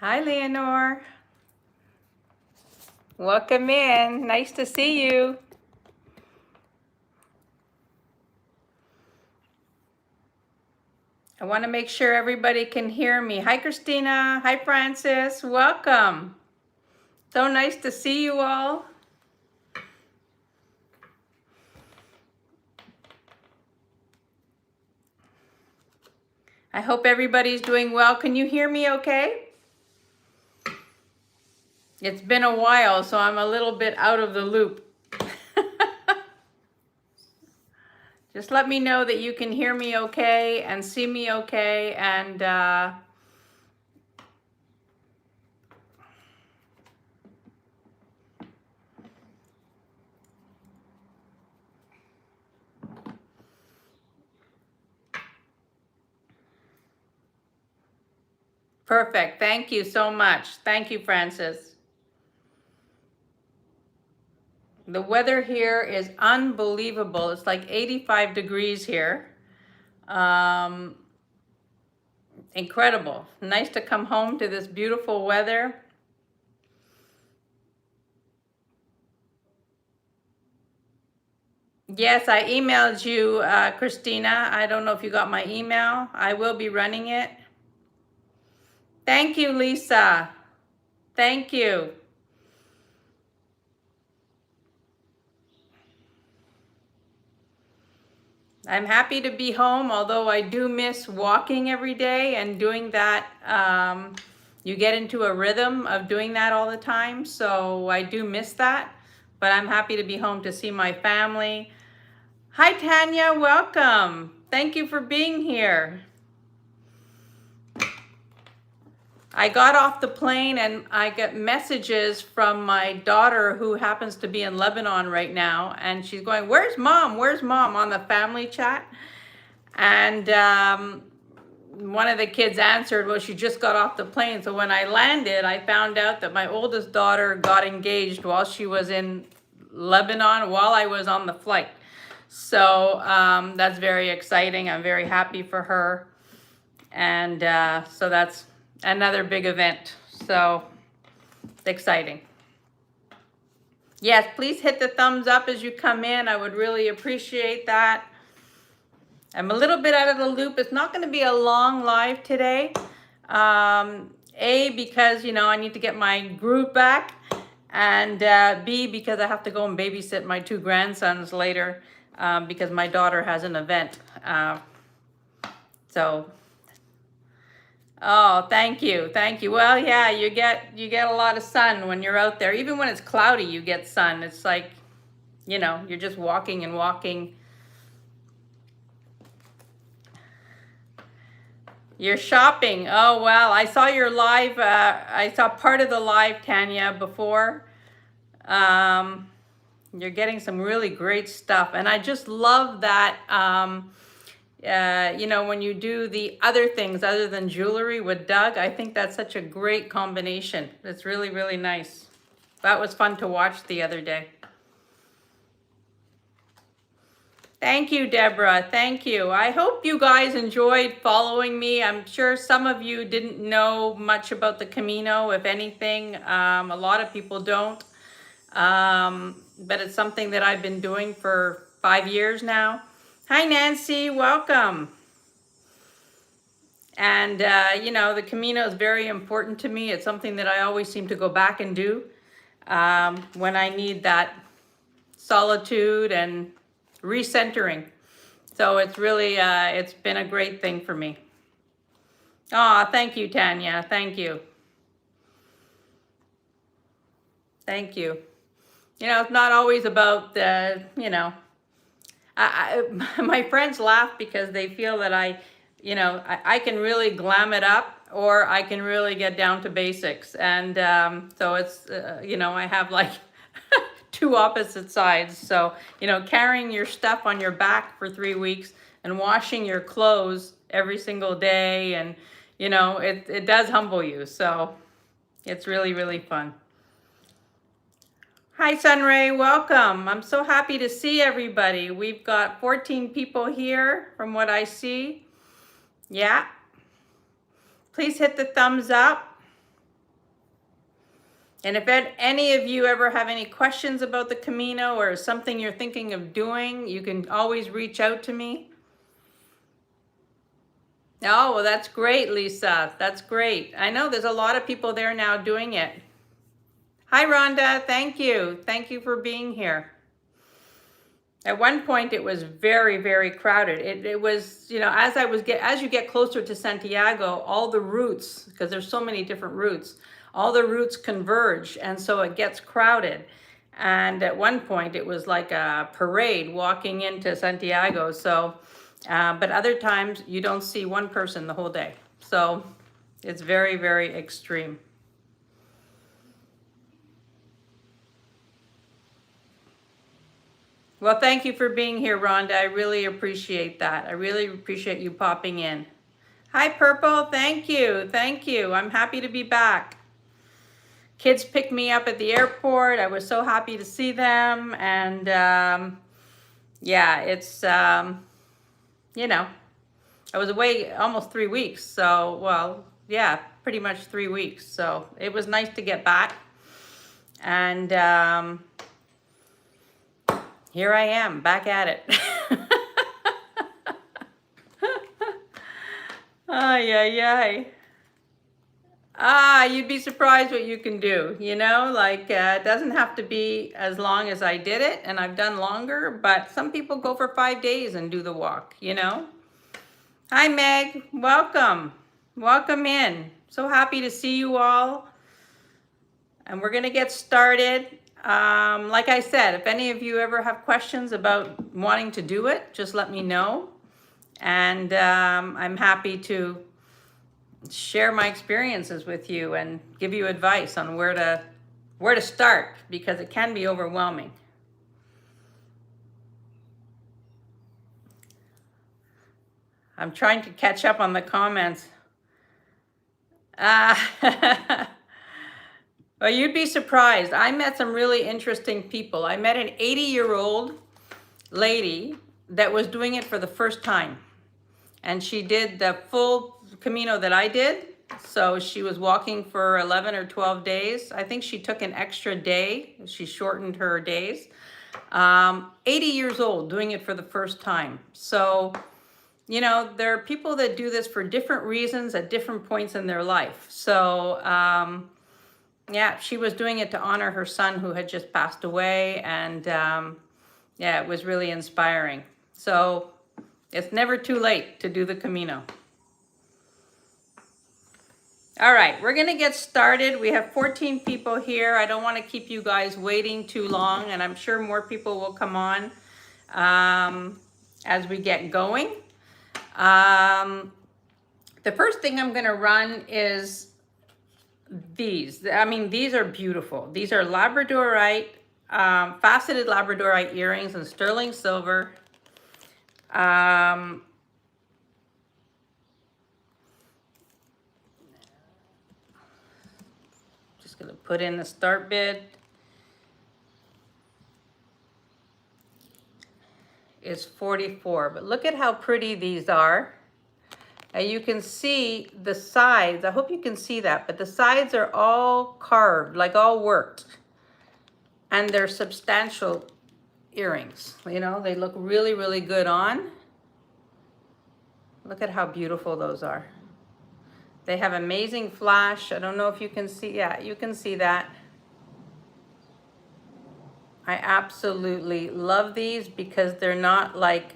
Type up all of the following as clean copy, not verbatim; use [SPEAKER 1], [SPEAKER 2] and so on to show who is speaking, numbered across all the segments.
[SPEAKER 1] Hi, Leonore. Welcome in. Nice to see you. I want to make sure everybody can hear me. Hi, Christina. Hi, Francis. Welcome. So nice to see you all. I hope everybody's doing well. Can you hear me okay? It's been a while, so I'm a little bit out of the loop. Just let me know that you can hear me okay and see me okay, and perfect. Thank you so much. Thank you, Francis. The weather here is unbelievable. It's like 85 degrees here. Um, Incredible. Nice to come home to this beautiful weather. Yes, I emailed you, Christina. I don't know if you got my email. I will be running it. Thank you, Lisa. Thank you. I'm happy to be home, although I do miss walking every day and doing that. You get into a rhythm of doing that all the time, so I do miss that. But I'm happy to be home to see my family. Hi, Tanya. Welcome. Thank you for being here. I got off the plane and I get messages from my daughter who happens to be in Lebanon right now. And she's going, "Where's mom? Where's mom?" on the family chat. And one of the kids answered, "Well, she just got off the plane." So when I landed, I found out that my oldest daughter got engaged while she was in Lebanon, while I was on the flight. So that's very exciting. I'm very happy for her. And so that's another big event. So exciting. Yes, please hit the thumbs up as you come in. I would really appreciate that. I'm a little bit out of the loop. It's not going to be a long live today. A, because, I need to get my groove back. And B, because I have to go and babysit my two grandsons later because my daughter has an event. So, oh, thank you. Thank you. Well, yeah, you get a lot of sun when you're out there. Even when it's cloudy, you get sun. It's like, you're just walking and walking. You're shopping. Oh, well, I saw your live. I saw part of the live, Tanya, before. You're getting some really great stuff. And I just love that, when you do the other things other than jewelry with Doug, I think that's such a great combination. It's really, really nice. That was fun to watch the other day. Thank you, Deborah. Thank you. I hope you guys enjoyed following me. I'm sure some of you didn't know much about the Camino, if anything. A lot of people don't. But it's something that I've been doing for 5 years now. Hi, Nancy. Welcome. And, the Camino is very important to me. It's something that I always seem to go back and do when I need that solitude and recentering. So it's really, it's been a great thing for me. Oh, thank you, Tanya. Thank you. Thank you. It's not always about the, my friends laugh because they feel that I can really glam it up or I can really get down to basics. And so it's, I have like two opposite sides. So, carrying your stuff on your back for 3 weeks and washing your clothes every single day. And, it does humble you. So it's really, really fun. Hi, Sunray. Welcome. I'm so happy to see everybody. We've got 14 people here from what I see. Yeah. Please hit the thumbs up. And if any of you ever have any questions about the Camino or something you're thinking of doing, you can always reach out to me. Oh, well, that's great, Lisa. That's great. I know there's a lot of people there now doing it. Hi, Rhonda. Thank you. Thank you for being here. At one point, it was very, very crowded. It was, you know, as you get closer to Santiago, all the routes, because there's so many different routes, all the routes converge, and so it gets crowded. And at one point, it was like a parade walking into Santiago. So, but other times, you don't see one person the whole day. So, it's very, very extreme. Well, thank you for being here, Rhonda. I really appreciate that. I really appreciate you popping in. Hi, Purple. Thank you. Thank you. I'm happy to be back. Kids picked me up at the airport. I was so happy to see them. And yeah, it's, you know, I was away almost 3 weeks. So, well, yeah, pretty much 3 weeks. So it was nice to get back. And here I am, back at it. Ay, ay, ay. You'd be surprised what you can do, you know, like it doesn't have to be as long as I did it, and I've done longer, but some people go for 5 days and do the walk, you know. Hi, Meg. Welcome. Welcome in. So happy to see you all. And we're going to get started. Like I said, if any of you ever have questions about wanting to do it, just let me know. And I'm happy to share my experiences with you and give you advice on where to start, because it can be overwhelming. I'm trying to catch up on the comments. Well, you'd be surprised. I met some really interesting people. I met an 80-year-old lady that was doing it for the first time. And she did the full Camino that I did. So she was walking for 11 or 12 days. I think she took an extra day. She shortened her days. 80 years old, doing it for the first time. So, you know, there are people that do this for different reasons at different points in their life. So, yeah, she was doing it to honor her son who had just passed away. And yeah, it was really inspiring. So it's never too late to do the Camino. All right, we're going to get started. We have 14 people here. I don't want to keep you guys waiting too long, and I'm sure more people will come on as we get going. The first thing I'm going to run is these. I mean, these are beautiful. These are Labradorite, faceted Labradorite earrings in sterling silver. Just going to put in the start bid. Is 44, but look at how pretty these are. And you can see the sides. I hope you can see that, but the sides are all carved, like all worked. And they're substantial earrings. You know, they look really, really good on. Look at how beautiful those are. They have amazing flash. I don't know if you can see. Yeah, you can see that. I absolutely love these because they're not like,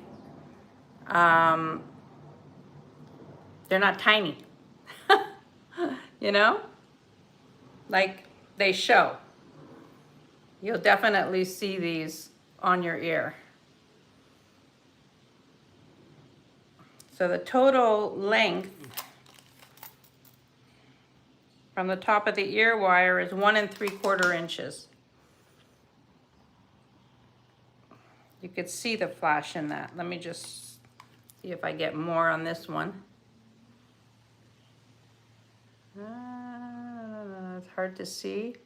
[SPEAKER 1] they're not tiny, you know, like they show. You'll definitely see these on your ear. So the total length from the top of the ear wire is 1 3/4 inches. You could see the flash in that. Let me just see if I get more on this one. It's hard to see.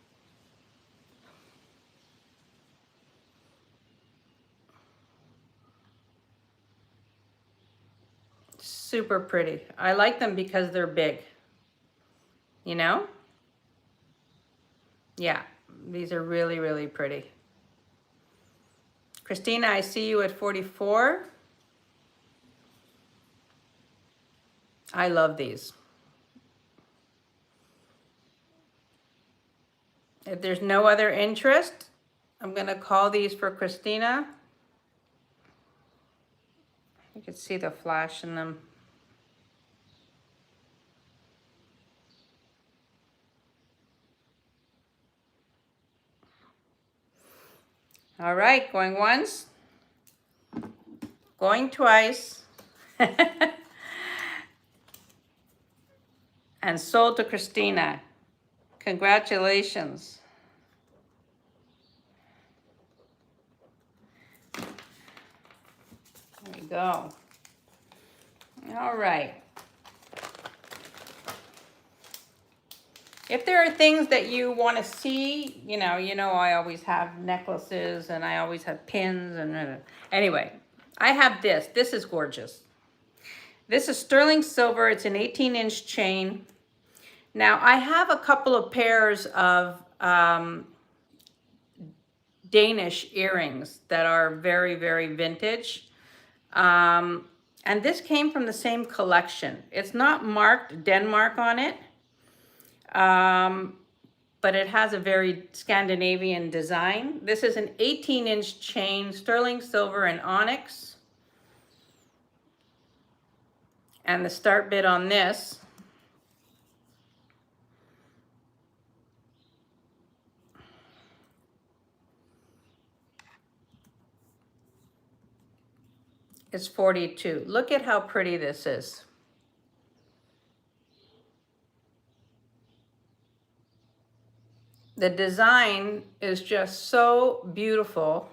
[SPEAKER 1] Super pretty. I like them because they're big, you know? Yeah, these are really, really pretty. Christina, I see you at 44. I love these. If there's no other interest, I'm gonna call these for Christina. You can see the flash in them. All right, going once, going twice. And sold to Christina. Congratulations. There you go. All right. If there are things that you want to see, I always have necklaces and I always have pins and anyway, I have this. This is gorgeous. This is sterling silver. It's an 18-inch chain. Now I have a couple of pairs of Danish earrings that are very, very vintage. And this came from the same collection. It's not marked Denmark on it, but it has a very Scandinavian design. This is an 18-inch chain, sterling silver and onyx. And the start bid on this is 42. Look at how pretty this is. The design is just so beautiful,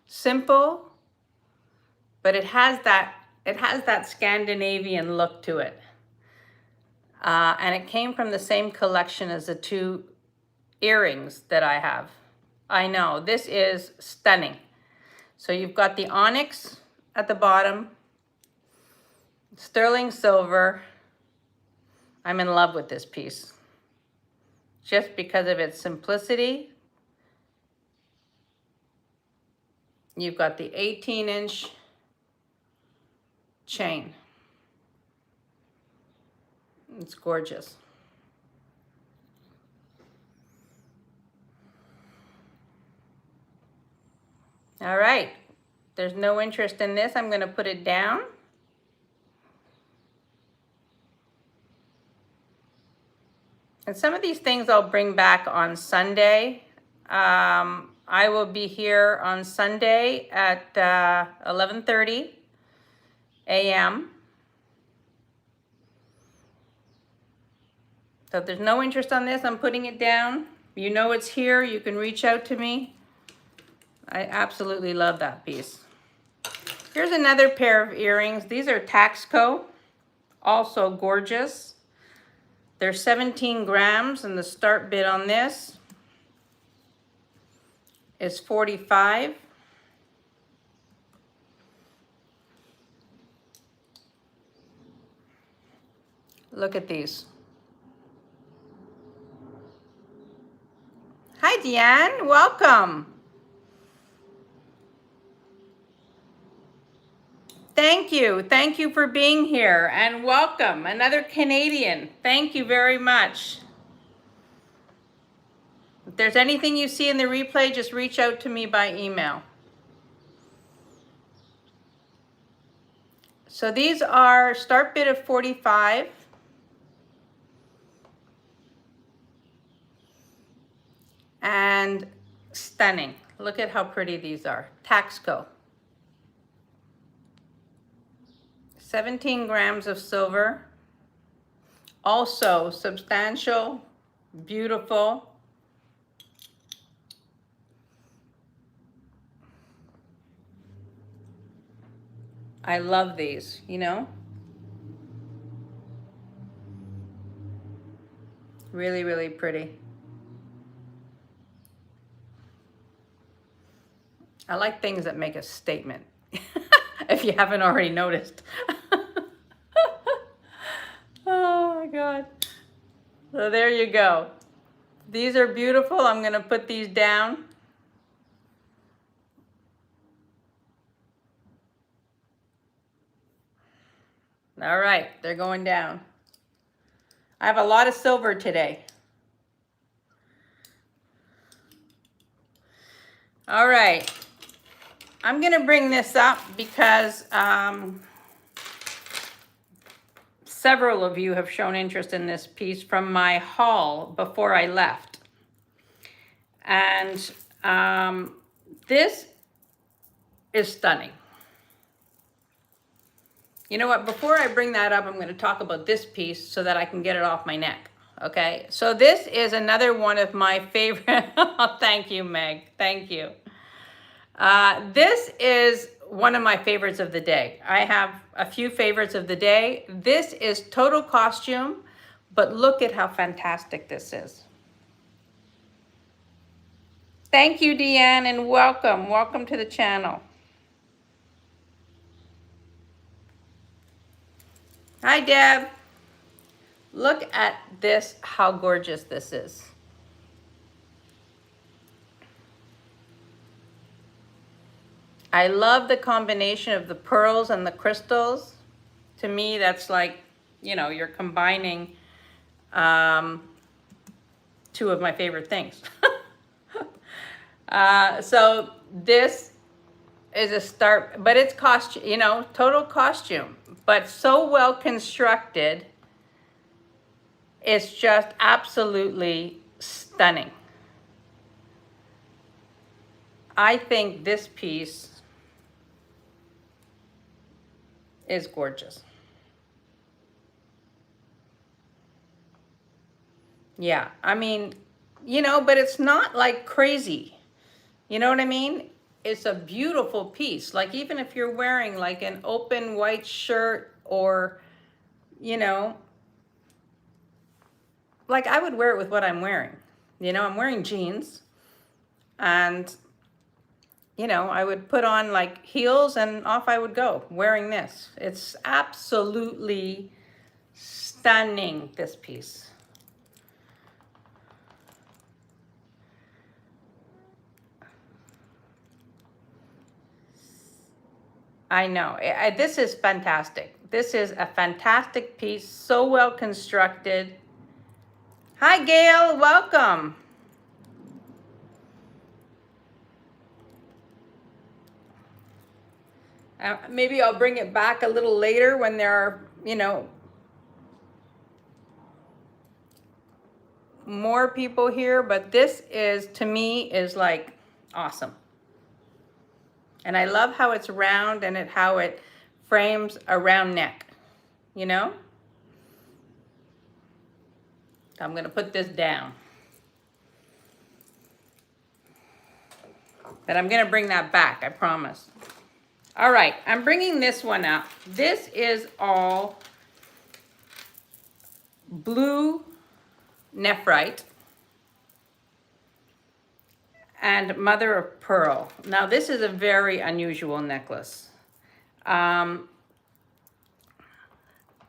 [SPEAKER 1] simple, but it has that Scandinavian look to it. And it came from the same collection as the two earrings that I have. I know, this is stunning. So you've got the onyx at the bottom, sterling silver. I'm in love with this piece just because of its simplicity. You've got the 18-inch chain. It's gorgeous. All right, there's no interest in this. I'm going to put it down. And some of these things I'll bring back on Sunday. I will be here on Sunday at 11:30 a.m. So if there's no interest on this, I'm putting it down. You know it's here. You can reach out to me. I absolutely love that piece. Here's another pair of earrings. These are Taxco, also gorgeous. They're 17 grams, and the start bid on this is 45. Look at these. Hi, Deanne. Welcome. Thank you. Thank you for being here, and welcome. Another Canadian. Thank you very much. If there's anything you see in the replay, just reach out to me by email. So these are start bid of 45. And stunning. Look at how pretty these are. Taxco. 17 grams of silver. Also substantial, beautiful. I love these, Really, really pretty. I like things that make a statement, if you haven't already noticed. Oh my God. So there you go. These are beautiful. I'm going to put these down. All right, they're going down. I have a lot of silver today. All right, I'm going to bring this up because several of you have shown interest in this piece from my haul before I left. And this is stunning. You know what, before I bring that up, I'm going to talk about this piece so that I can get it off my neck. Okay, so this is another one of my favorite. Oh, thank you, Meg. Thank you. This is one of my favorites of the day. I have a few favorites of the day. This is total costume, but look at how fantastic this is. Thank you, Deanne, and welcome. Welcome to the channel. Hi, Deb. Look at this, how gorgeous this is. I love the combination of the pearls and the crystals. To me, that's like, you know, you're combining two of my favorite things. So this is a start, but it's costume, you know, total costume, but so well constructed. It's just absolutely stunning. I think this piece is gorgeous. Yeah, I mean, you know, but it's not like crazy. You know what I mean? It's a beautiful piece. Like even if you're wearing like an open white shirt or, you know, like I would wear it with what I'm wearing. You know, I'm wearing jeans and, you know, I would put on like heels and off I would go wearing this. It's absolutely stunning, this piece. I know, this is fantastic. This is a fantastic piece, so well constructed. Hi, Gail, welcome. Maybe I'll bring it back a little later when there are, you know, more people here, but this is, to me, is like awesome. And I love how it's round and how it frames a round neck, you know? I'm gonna put this down. But I'm gonna bring that back, I promise. All right, I'm bringing this one up. This is all blue nephrite and mother of pearl. Now this is a very unusual necklace. The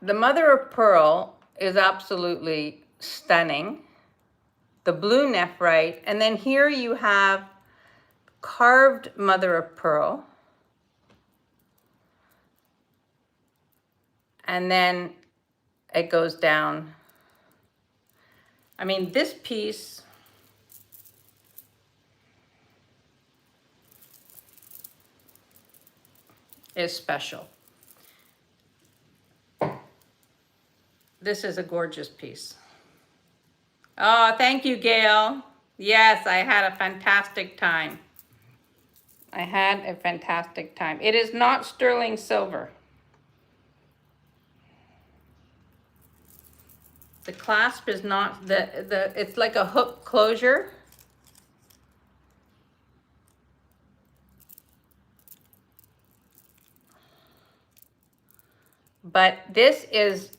[SPEAKER 1] mother of pearl is absolutely stunning. The blue nephrite, and then here you have carved mother of pearl. And then it goes down. I mean, this piece is special. This is a gorgeous piece. Oh, thank you, Gail. Yes, I had a fantastic time. I had a fantastic time. It is not sterling silver. The clasp is not, it's like a hook closure. But this is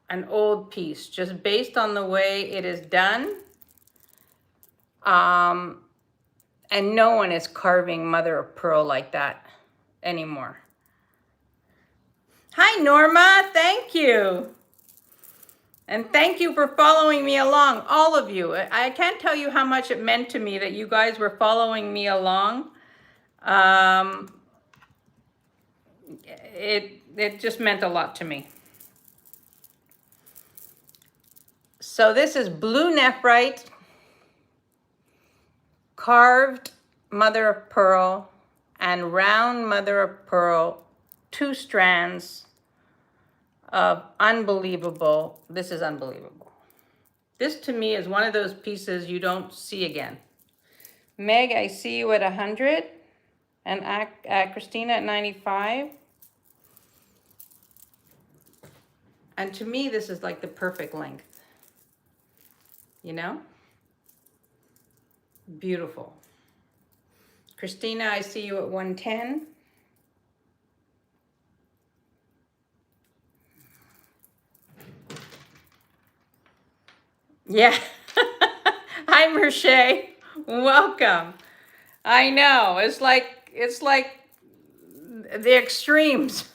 [SPEAKER 1] an old piece, just based on the way it is done. And no one is carving mother of pearl like that anymore. Hi, Norma, thank you. And thank you for following me along, all of you. I can't tell you how much it meant to me that you guys were following me along. Um, it just meant a lot to me. So this is blue nephrite, carved mother of pearl, and round mother of pearl, 2 strands of unbelievable. This is unbelievable. This to me is one of those pieces you don't see again. Meg, I see you at 100, and Christina at 95. And to me, this is like the perfect length. You know? Beautiful. Christina, I see you at 110. Yeah. Hi, Merche. Welcome. I know. It's like the extremes.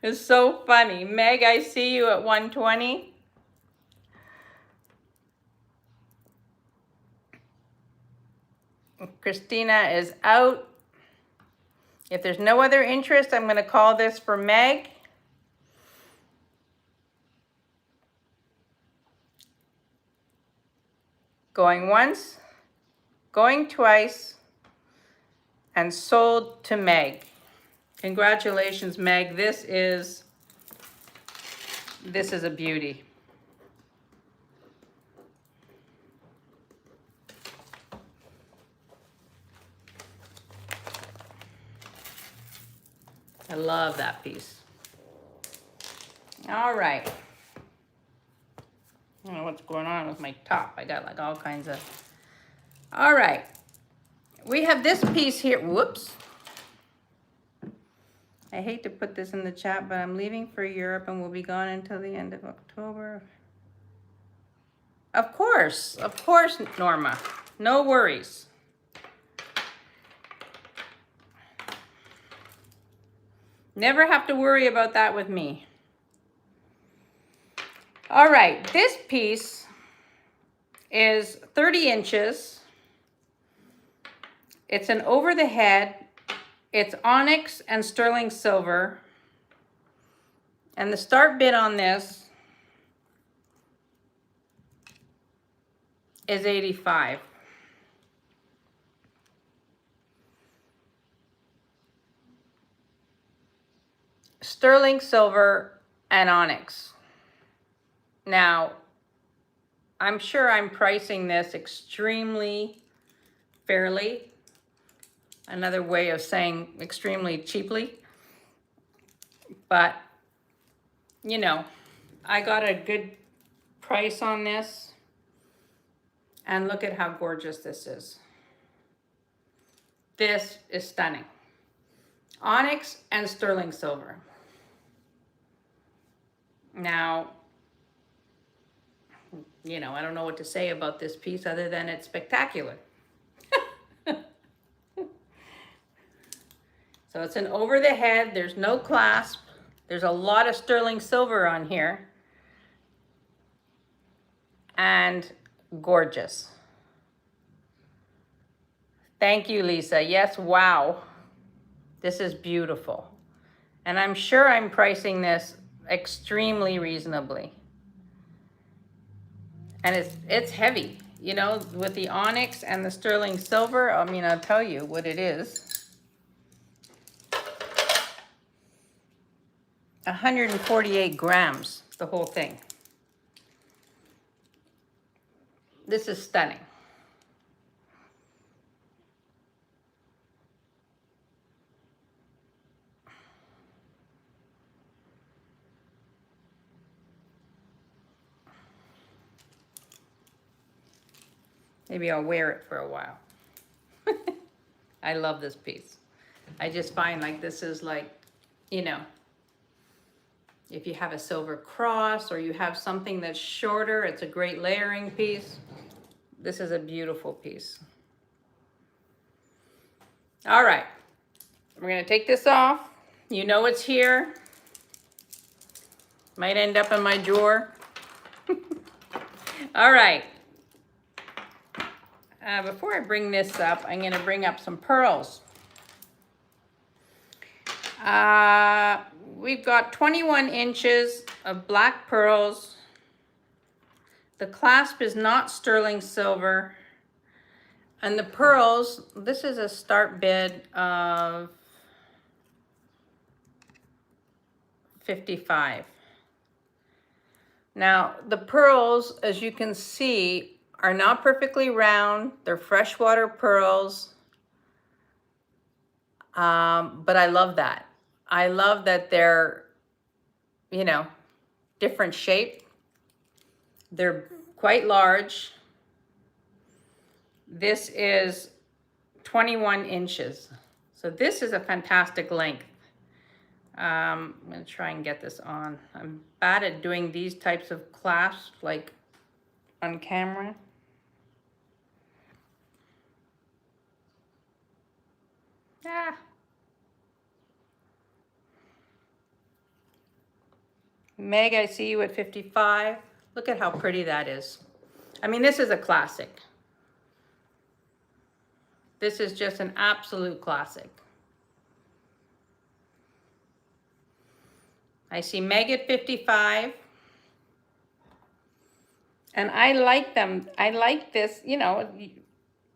[SPEAKER 1] It's so funny. Meg, I see you at 120. Christina is out. If there's no other interest, I'm going to call this for Meg. Going once, going twice, and sold to Meg. Congratulations, Meg. This is a beauty. I love that piece. All right. I don't know what's going on with my top. I got like all kinds of... All right. We have this piece here. Whoops. I hate to put this in the chat, but I'm leaving for Europe and will be gone until the end of October. Of course, Norma. No worries. Never have to worry about that with me. All right, this piece is 30 inches. It's an over the head. It's onyx and sterling silver. And the start bid on this is 85. Sterling silver and onyx. Now, I'm sure I'm pricing this extremely fairly. Another way of saying extremely cheaply. But, you know, I got a good price on this. And look at how gorgeous this is. This is stunning. Onyx and sterling silver. Now, you know, I don't know what to say about this piece other than it's spectacular. So it's an over the head. There's no clasp. There's a lot of sterling silver on here. And gorgeous. Thank you, Lisa. Yes, wow. This is beautiful. And I'm sure I'm pricing this extremely reasonably. And it's heavy, you know, with the onyx and the sterling silver. I mean, I'll tell you what it is. 148 grams, the whole thing. This is stunning. Maybe I'll wear it for a while. I love this piece. I just find like this is like, you know, if you have a silver cross or you have something that's shorter, it's a great layering piece. This is a beautiful piece. All right, we're gonna take this off. You know it's here. Might end up in my drawer. All right. Before I bring this up, I'm going to bring up some pearls. We've got 21 inches of black pearls. The clasp is not sterling silver. And the pearls, this is a start bid of 55. Now, the pearls, as you can see, are not perfectly round. They're freshwater pearls. But I love that. I love that they're, you know, different shape. They're quite large. This is 21 inches. So this is a fantastic length. I'm gonna try and get this on. I'm bad at doing these types of clasps, like on camera. Ah. Meg, I see you at 55. Look at how pretty that is. I mean, this is a classic. This is just an absolute classic. I see Meg at 55. And I like them. I like this, you know,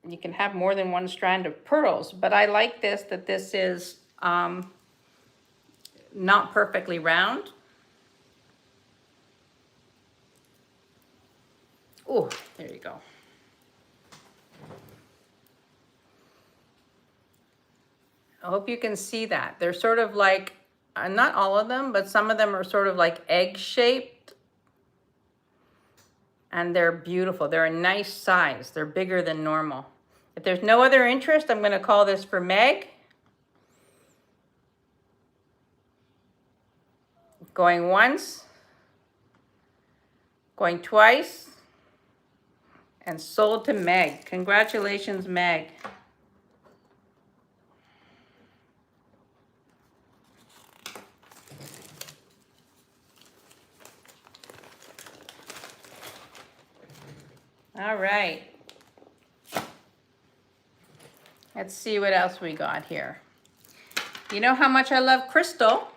[SPEAKER 1] you can have more than one strand of pearls, but I like this, that this is not perfectly round. Oh, there you go. I hope you can see that. They're sort of like, not all of them, but some of them are sort of like egg shaped. And they're beautiful. They're a nice size. They're bigger than normal. If there's no other interest, I'm going to call this for Meg. Going once. Going twice. And sold to Meg. Congratulations, Meg. All right. Let's see what else we got here. You know how much I love crystal.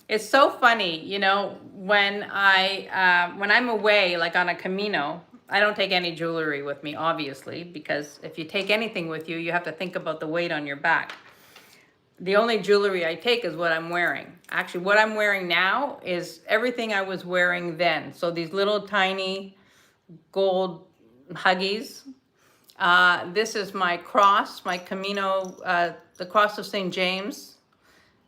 [SPEAKER 1] It's so funny, you know, when I'm away, like on a Camino, I don't take any jewelry with me, obviously, because if you take anything with you, you have to think about the weight on your back. The only jewelry I take is what I'm wearing. Actually, what I'm wearing now is everything I was wearing then. So these little tiny gold huggies. This is my cross, my Camino, the cross of St. James.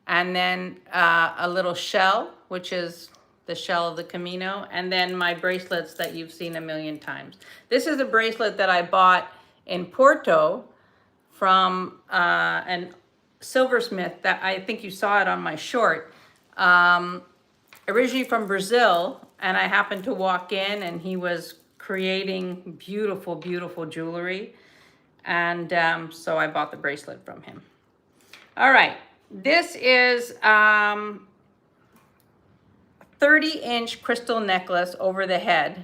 [SPEAKER 1] And then a little shell, which is the shell of the Camino. And then my bracelets that you've seen a million times. This is a bracelet that I bought in Porto from an silversmith that I think you saw it on my short. Originally from Brazil, and I happened to walk in and he was creating beautiful, beautiful jewelry. And so I bought the bracelet from him. All right. This is 30-inch crystal necklace over the head.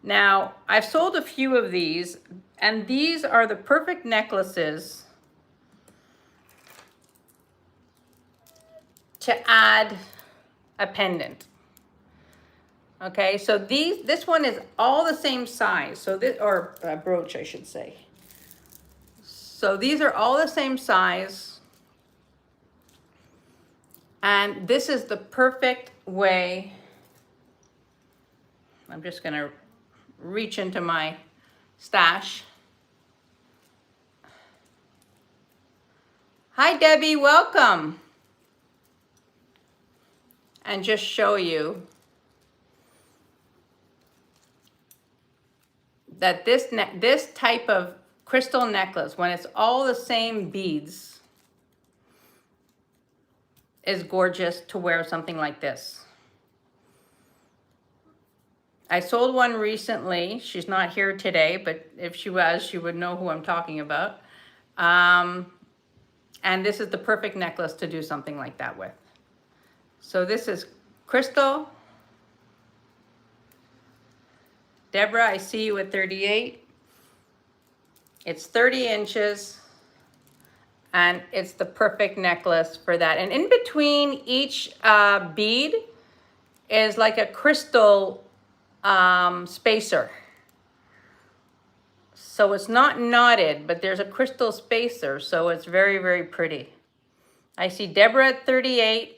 [SPEAKER 1] Now, I've sold a few of these, and these are the perfect necklaces to add a pendant. Okay, so this one is all the same size. So this, or a brooch, I should say. So these are all the same size. And this is the perfect way. I'm just going to reach into my stash. Hi, Debbie, welcome. And just show you that this type of crystal necklace, when it's all the same beads, is gorgeous to wear something like this. I sold one recently. She's not here today, but if she was, she would know who I'm talking about. And And this is the perfect necklace to do something like that with. So this is crystal. Deborah, I see you at 38. It's 30 inches. And it's the perfect necklace for that. And in between each bead is like a crystal spacer. So it's not knotted, but there's a crystal spacer, so it's very, very pretty. I see Deborah at 38.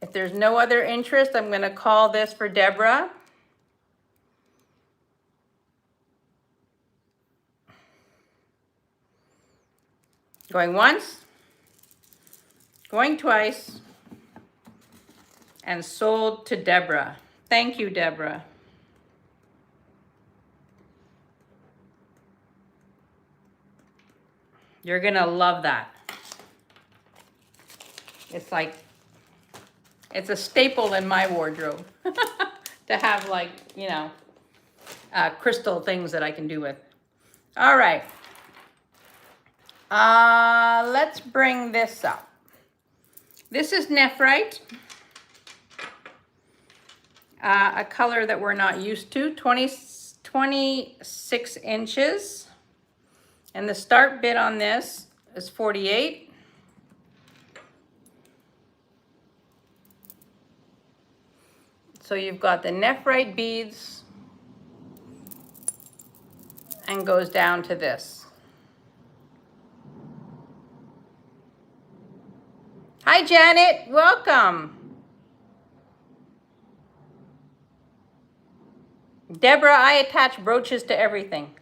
[SPEAKER 1] If there's no other interest, I'm going to call this for Deborah. Going once, going twice, and sold to Deborah. Thank you, Deborah. You're gonna love that. It's like, it's a staple in my wardrobe to have, like, you know, crystal things that I can do with. All right. Let's bring this up. This is nephrite, a color that we're not used to, 26 inches. And the start bid on this is 48. So you've got the nephrite beads and goes down to this. Hi, Janet, welcome. Deborah, I attach brooches to everything.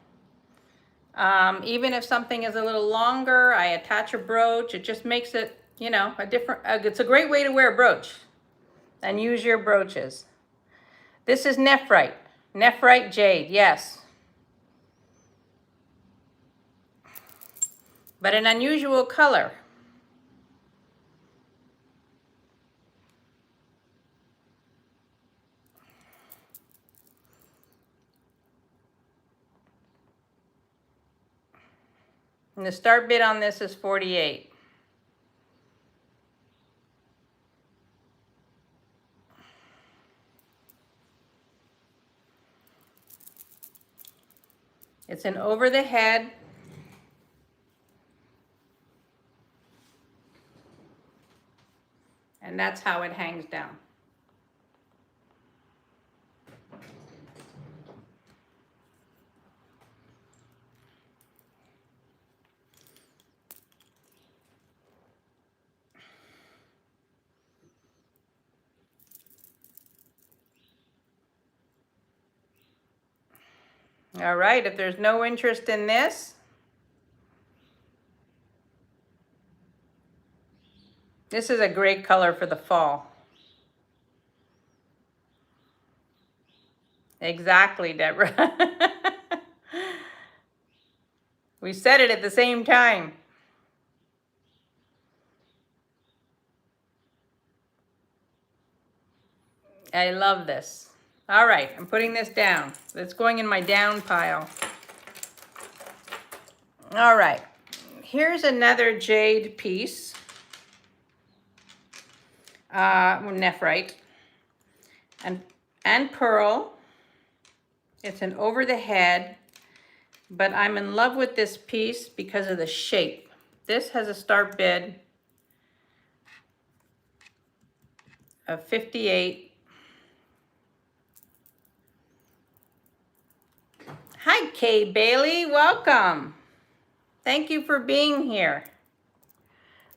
[SPEAKER 1] Even if something is a little longer, I attach a brooch. It just makes it, you know, a different, it's a great way to wear a brooch and use your brooches. This is nephrite, nephrite jade, yes. But an unusual color. And the start bid on this is 48. It's an over the head. And that's how it hangs down. All right, if there's no interest in this, this is a great color for the fall. Exactly, Deborah. We said it at the same time. I love this. All right, I'm putting this down. It's going in my down pile. All right, here's another jade piece. Nephrite and pearl. It's an over the head, but I'm in love with this piece because of the shape. This has a start bid of 58. Hi, Kay Bailey, welcome. Thank you for being here.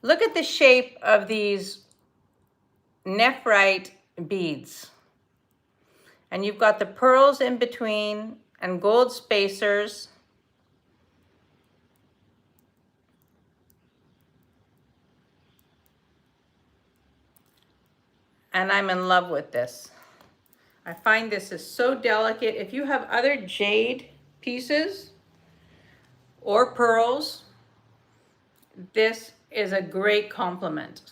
[SPEAKER 1] Look at the shape of these nephrite beads. And you've got the pearls in between and gold spacers. And I'm in love with this. I find this is so delicate. If you have other jade pieces or pearls, this is a great complement.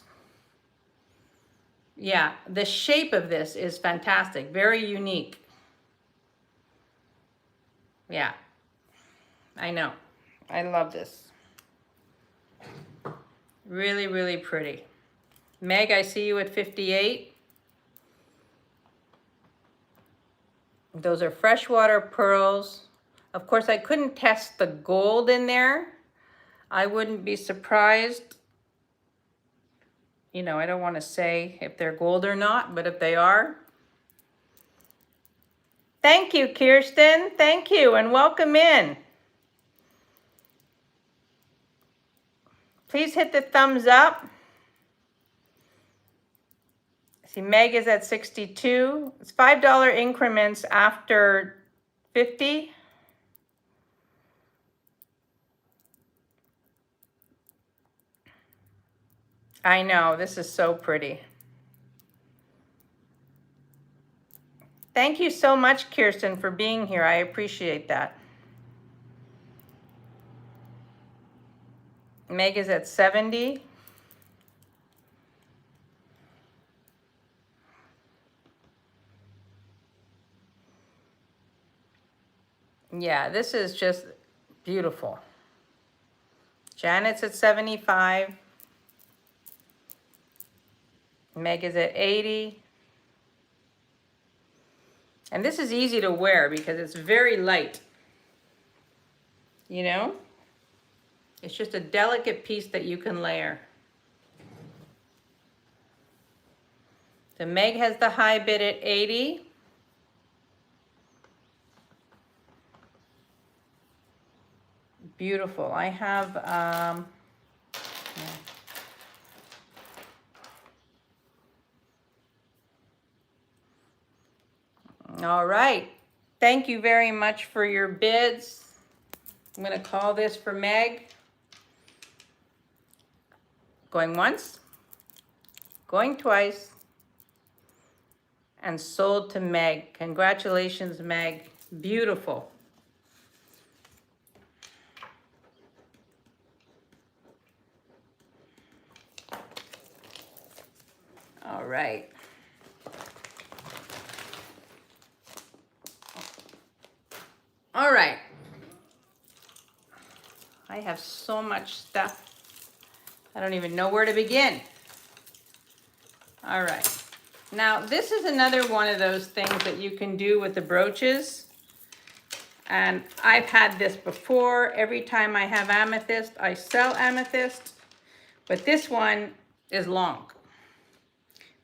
[SPEAKER 1] Yeah, the shape of this is fantastic, very unique. Yeah, I know. I love this. Really, really pretty. Meg, I see you at 58. Those are freshwater pearls. Of course, I couldn't test the gold in there. I wouldn't be surprised. You know, I don't want to say if they're gold or not, but if they are. Thank you, Kirsten. Thank you, and welcome in. Please hit the thumbs up. See, Meg is at 62. It's $5 increments after 50. I know, this is so pretty. Thank you so much, Kirsten, for being here. I appreciate that. Meg is at 70. Yeah, this is just beautiful. Janet's at 75. Meg is at 80. And this is easy to wear because it's very light. You know? It's just a delicate piece that you can layer. So Meg has the high bid at 80. Beautiful. I have, yeah. All right. Thank you very much for your bids. I'm going to call this for Meg. Going once, going twice, and sold to Meg. Congratulations, Meg. Beautiful. All right. All right. I have so much stuff. I don't even know where to begin. All right. Now, this is another one of those things that you can do with the brooches. And I've had this before. Every time I have amethyst, I sell amethyst. But this one is long.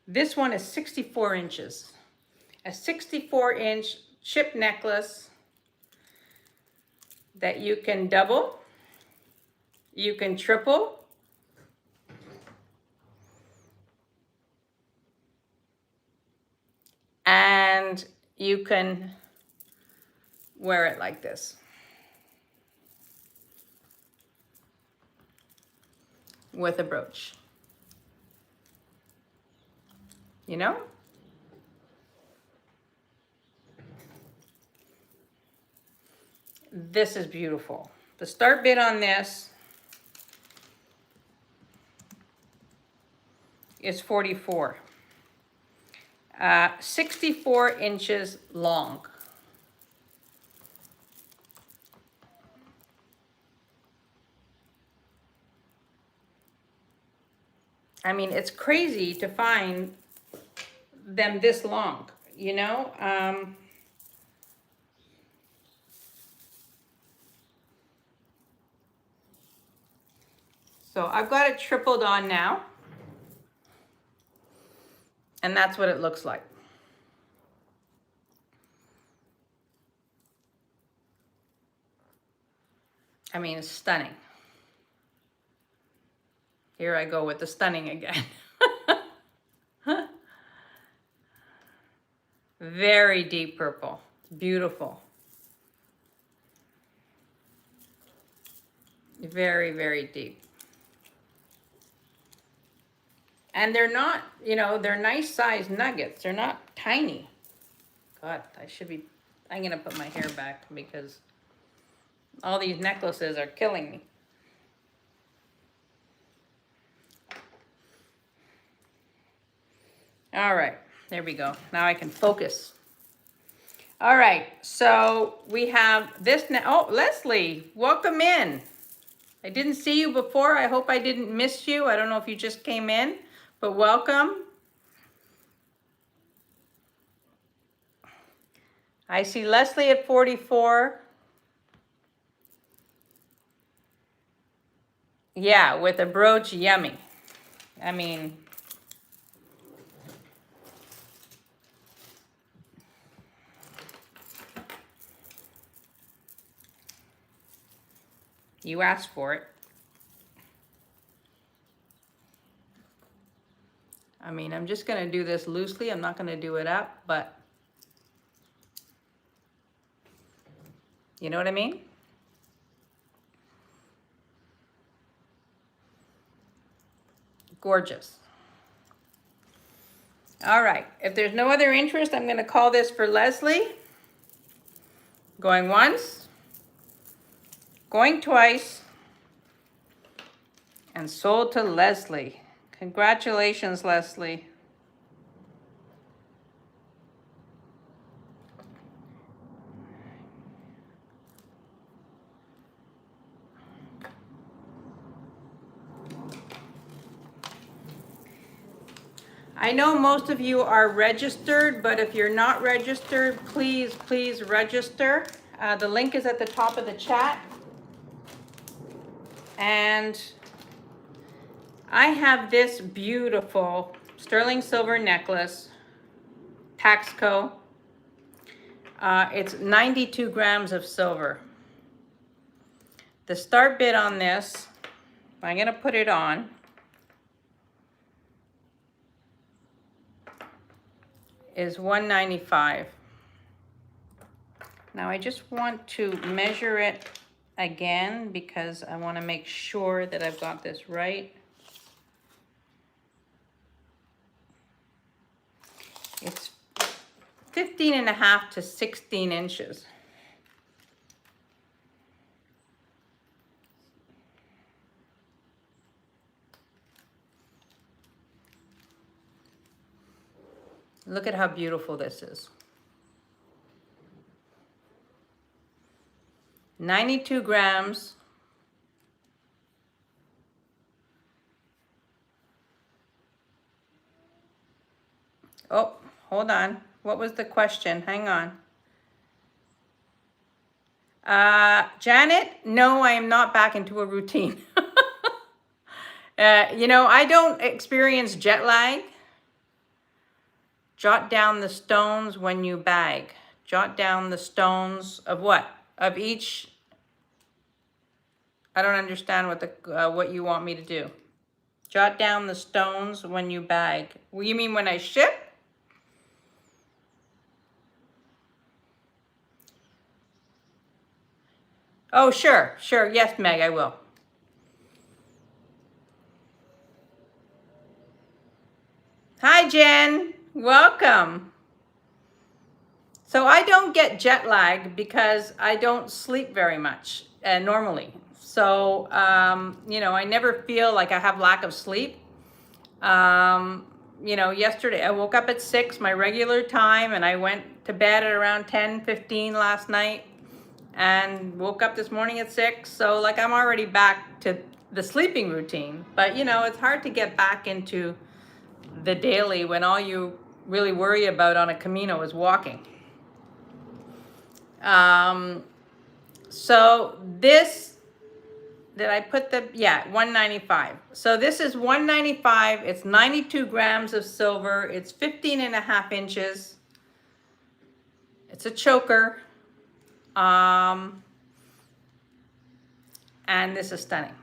[SPEAKER 1] This one is 64 inches. A 64-inch chip necklace that you can double, you can triple, and you can wear it like this. With a brooch. You know? This is beautiful. The start bid on this is 44. 64 inches long. I mean, it's crazy to find them this long, you know? So I've got it tripled on now. And that's what it looks like. I mean, it's stunning. Here I go with the stunning again. Very deep purple. Beautiful. Very, very deep. And they're not, you know, they're nice sized nuggets. They're not tiny. God, I'm gonna put my hair back because all these necklaces are killing me. All right, there we go. Now I can focus. All right, so we have this now. Oh, Leslie, welcome in. I didn't see you before. I hope I didn't miss you. I don't know if you just came in, but welcome. I see Leslie at 44. Yeah, with a brooch, yummy. I mean, you asked for it. I mean, I'm just gonna do this loosely. I'm not gonna do it up, but you know what I mean? Gorgeous. All right, if there's no other interest, I'm gonna call this for Leslie. Going once, going twice, and sold to Leslie. Congratulations, Leslie. I know most of you are registered, but if you're not registered, please register. The link is at the top of the chat. And I have this beautiful sterling silver necklace, Taxco. It's 92 grams of silver. The start bid on this, I'm gonna put it on, is $195. Now I just want to measure it again because I want to make sure that I've got this right. It's 15.5 to 16 inches. Look at how beautiful this is. 92 grams. Oh, hold on. What was the question? Hang on. Janet, no, I am not back into a routine. You know, I don't experience jet lag. Jot down the stones when you bag. Jot down the stones of what? Of each. I don't understand what you want me to do. Jot down the stones when you bag. Well, you mean when I ship? Oh, sure. Yes, Meg, I will. Hi, Jen. Welcome. So I don't get jet lag because I don't sleep very much normally. So, you know, I never feel like I have lack of sleep. You know, yesterday I woke up at 6, my regular time, and I went to bed at around 10:15 last night and woke up this morning at 6. So like I'm already back to the sleeping routine. But, you know, it's hard to get back into the daily when all you really worry about on a Camino is walking. So this, did I put the, yeah, 195. So this is 195. It's 92 grams of silver. It's 15.5 inches. It's a choker. And this is stunning.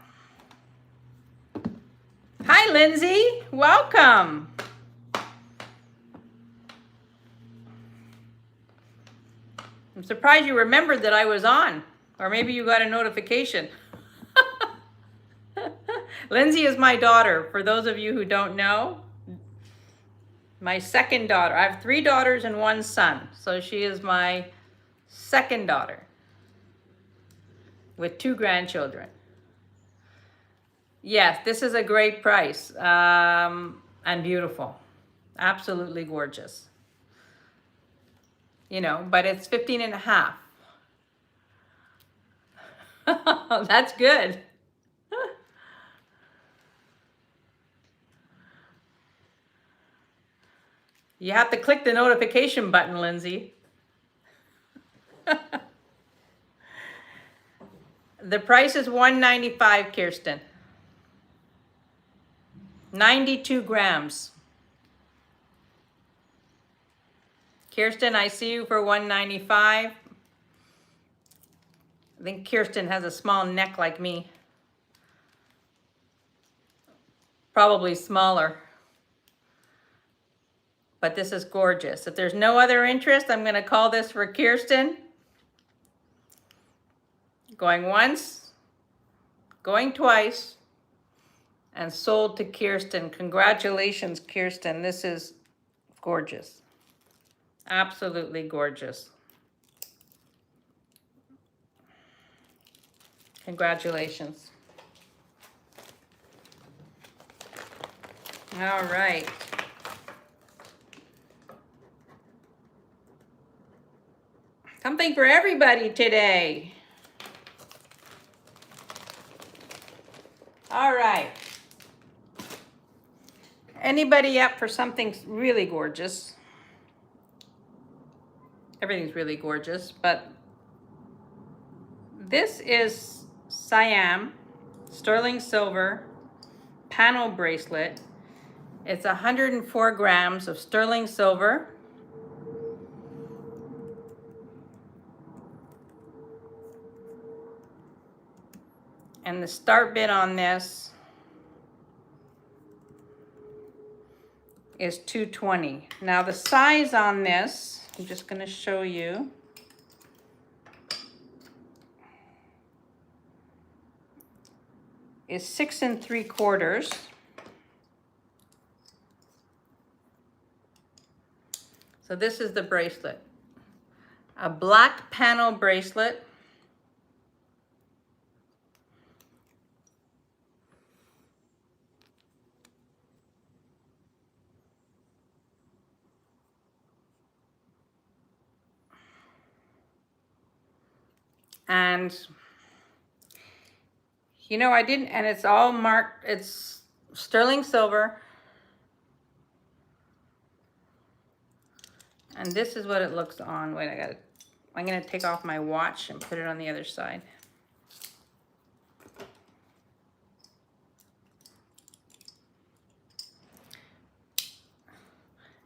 [SPEAKER 1] Hi, Lindsay. Welcome. I'm surprised you remembered that I was on, or maybe you got a notification. Lindsay is my daughter, for those of you who don't know. My second daughter. I have 3 daughters and 1 son, so she is my second daughter with 2 grandchildren. Yes, this is a great price and beautiful. Absolutely gorgeous. You know, but it's 15.5. That's good. You have to click the notification button, Lindsay. The price is $195, Kirsten. 92 grams. Kirsten, I see you for $195. I think Kirsten has a small neck like me. Probably smaller. But this is gorgeous. If there's no other interest, I'm going to call this for Kirsten. Going once, going twice, and sold to Kirsten. Congratulations, Kirsten. This is gorgeous. Absolutely gorgeous. Congratulations. All right. Something for everybody today. All right. Anybody up for something really gorgeous? Everything's really gorgeous, but this is Siam sterling silver panel bracelet. It's 104 grams of sterling silver. And the start bid on this is $220. Now the size on this, I'm just going to show you. Is 6 3/4. So this is the bracelet. A black panel bracelet. And you know, I didn't, and it's all marked, it's sterling silver. And this is what it looks on. Wait, I'm gonna take off my watch and put it on the other side.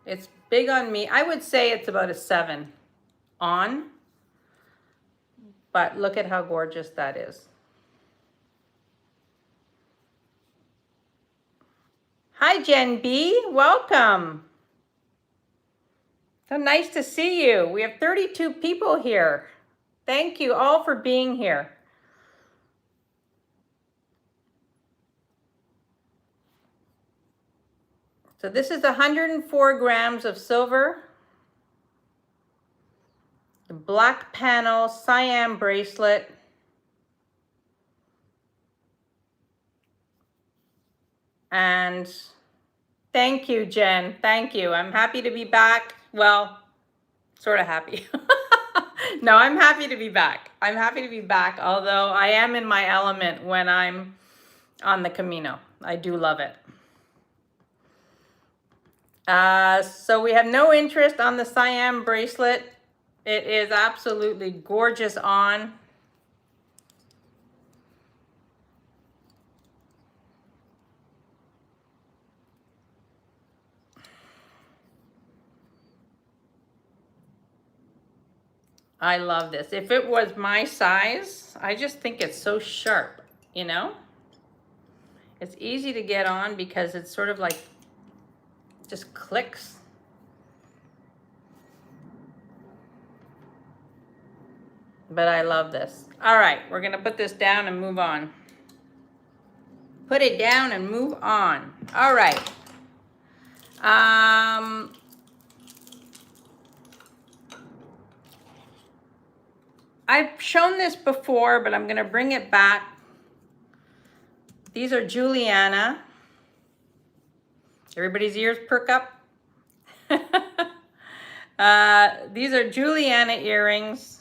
[SPEAKER 1] It's big on me. I would say it's about a 7 on, but look at how gorgeous that is. Hi, Jen B. Welcome. So nice to see you. We have 32 people here. Thank you all for being here. So this is 104 grams of silver. The black panel Siam bracelet. And thank you, Jen. Thank you. I'm happy to be back. Well, sort of happy. No, I'm happy to be back. I'm happy to be back, although I am in my element when I'm on the Camino. I do love it. So we have no interest on the Siam bracelet. It is absolutely gorgeous on. I love this. If it was my size, I just think it's so sharp, you know? It's easy to get on because it's sort of like, just clicks. But I love this. All right, we're gonna put this down and move on. Put it down and move on. All right. I've shown this before, but I'm gonna bring it back. These are Juliana. Everybody's ears perk up. These are Juliana earrings.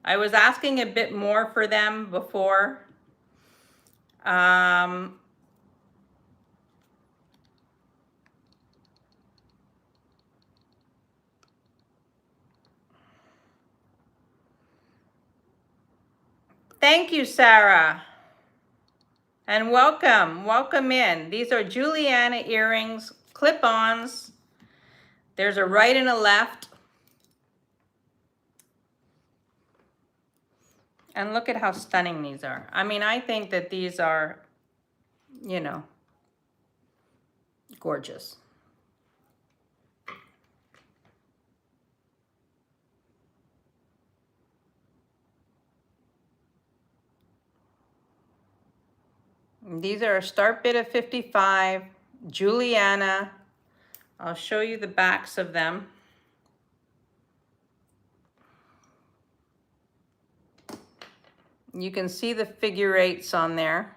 [SPEAKER 1] I was asking a bit more for them before. Thank you, Sarah. And welcome, welcome in. These are Juliana earrings, clip-ons. There's a right and a left. And look at how stunning these are. I mean, I think that these are, you know, gorgeous. These are a start bid of 55, Juliana. I'll show you the backs of them. You can see the figure eights on there.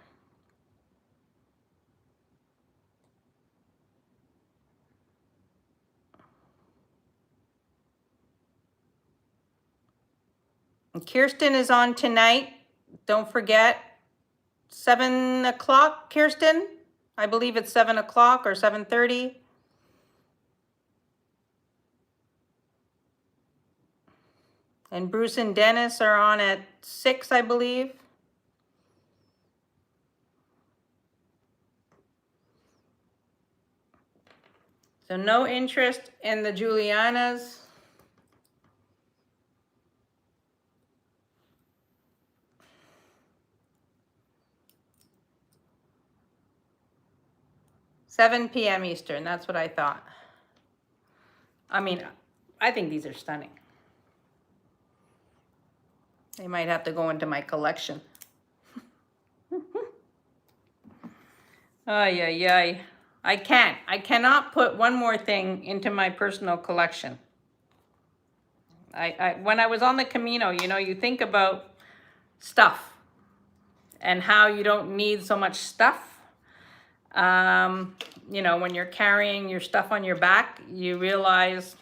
[SPEAKER 1] And Kirsten is on tonight. Don't forget, 7 o'clock, Kirsten? I believe it's 7 o'clock or 7:30. And Bruce and Dennis are on at 6, I believe. So no interest in the Julianas. $7 p.m. Eastern, that's what I thought. I mean, I think these are stunning. They might have to go into my collection. Ay, ay, ay. I cannot put one more thing into my personal collection. When I was on the Camino, you know, you think about stuff and how you don't need so much stuff. You know, when you're carrying your stuff on your back, you realize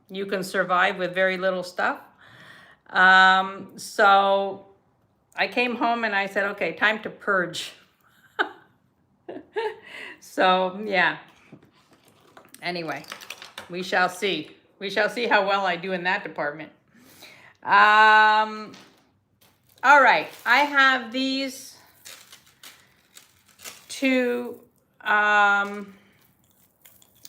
[SPEAKER 1] you can survive with very little stuff. So I came home and I said, okay, time to purge. So yeah, anyway, we shall see. We shall see how well I do in that department. All right, I have these two.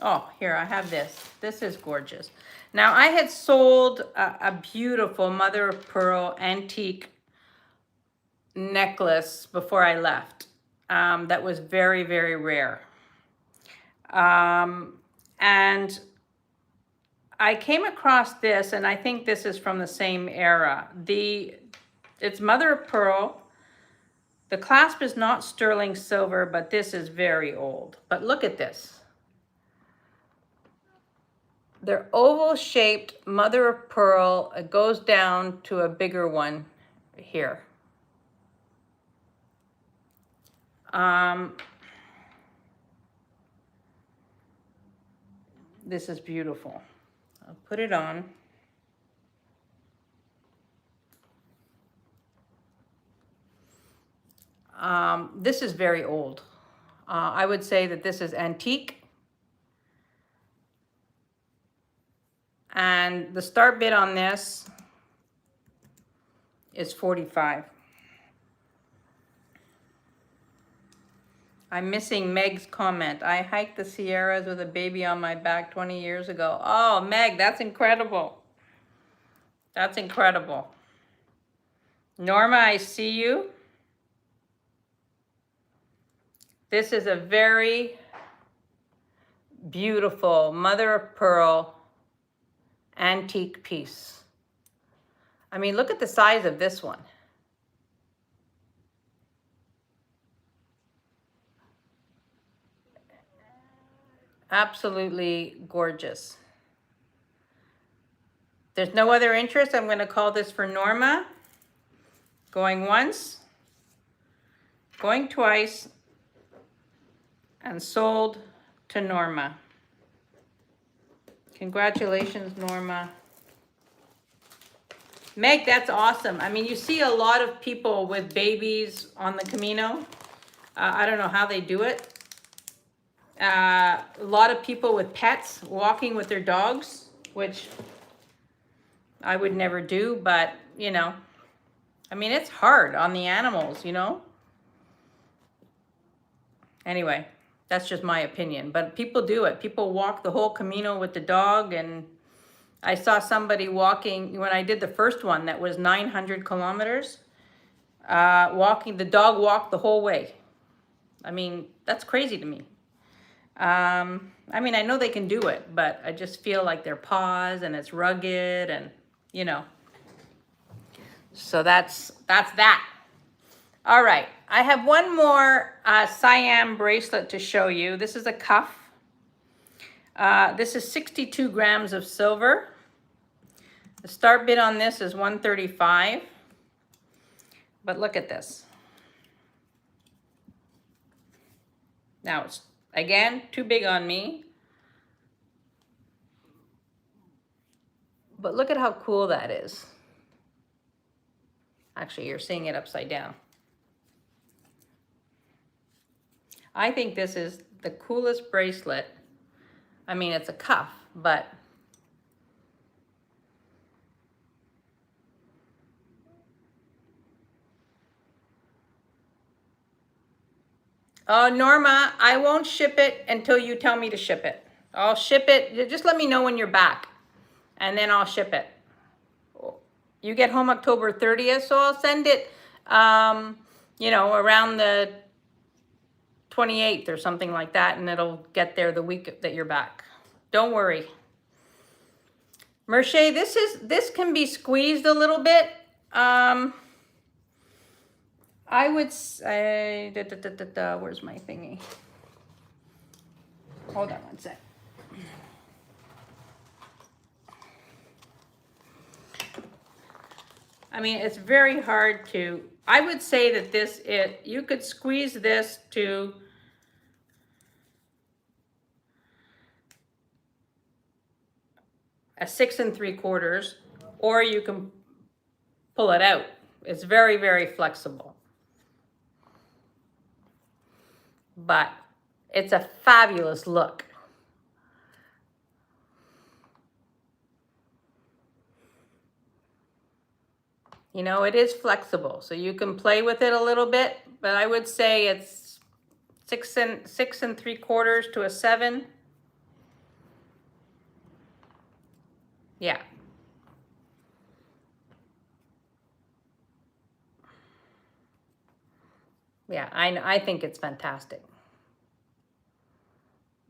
[SPEAKER 1] Oh, here, I have this. This is gorgeous. Now, I had sold a beautiful mother of pearl antique necklace before I left. That was very, very rare. And I came across this, and I think this is from the same era. It's mother of pearl. The clasp is not sterling silver, but this is very old. But look at this. They're oval-shaped mother of pearl. It goes down to a bigger one here. This is beautiful. I'll put it on. This is very old. I would say that this is antique. And the start bid on this is 45. I'm missing Meg's comment. I hiked the Sierras with a baby on my back 20 years ago. Oh, Meg, that's incredible. That's incredible. Norma, I see you. This is a very beautiful mother of pearl antique piece. I mean, look at the size of this one. Absolutely gorgeous. There's no other interest. I'm going to call this for Norma. Going once, going twice, and sold to Norma. Congratulations, Norma. Meg, that's awesome. I mean, you see a lot of people with babies on the Camino. I don't know how they do it. A lot of people with pets walking with their dogs, which I would never do, but you know, I mean, it's hard on the animals, you know? Anyway, that's just my opinion, but people do it. People walk the whole Camino with the dog, and I saw somebody walking, when I did the first one that was 900 kilometers, walking, the dog walked the whole way. I mean, that's crazy to me. I mean, I know they can do it, but I just feel like their paws and it's rugged and, you know. So that's that. All right, I have one more Siam bracelet to show you. This is a cuff. This is 62 grams of silver. The start bid on this is 135. But look at this. Now it's, again, too big on me. But look at how cool that is. Actually, you're seeing it upside down. I think this is the coolest bracelet. I mean, it's a cuff, but Norma, I won't ship it until you tell me to ship it. I'll ship it. Just let me know when you're back, and then I'll ship it. You get home October 30th, so I'll send it, you know, around the 28th or something like that, and it'll get there the week that you're back. Don't worry. Merche, this can be squeezed a little bit. I would say, where's my thingy? Hold on one sec. I mean, it's very hard to, I would say that you could squeeze this to a 6 3/4, or you can pull it out. It's very, very flexible. But it's a fabulous look. You know, it is flexible, so you can play with it a little bit, but I would say it's 6 3/4 to a 7. Yeah. Yeah, I think it's fantastic.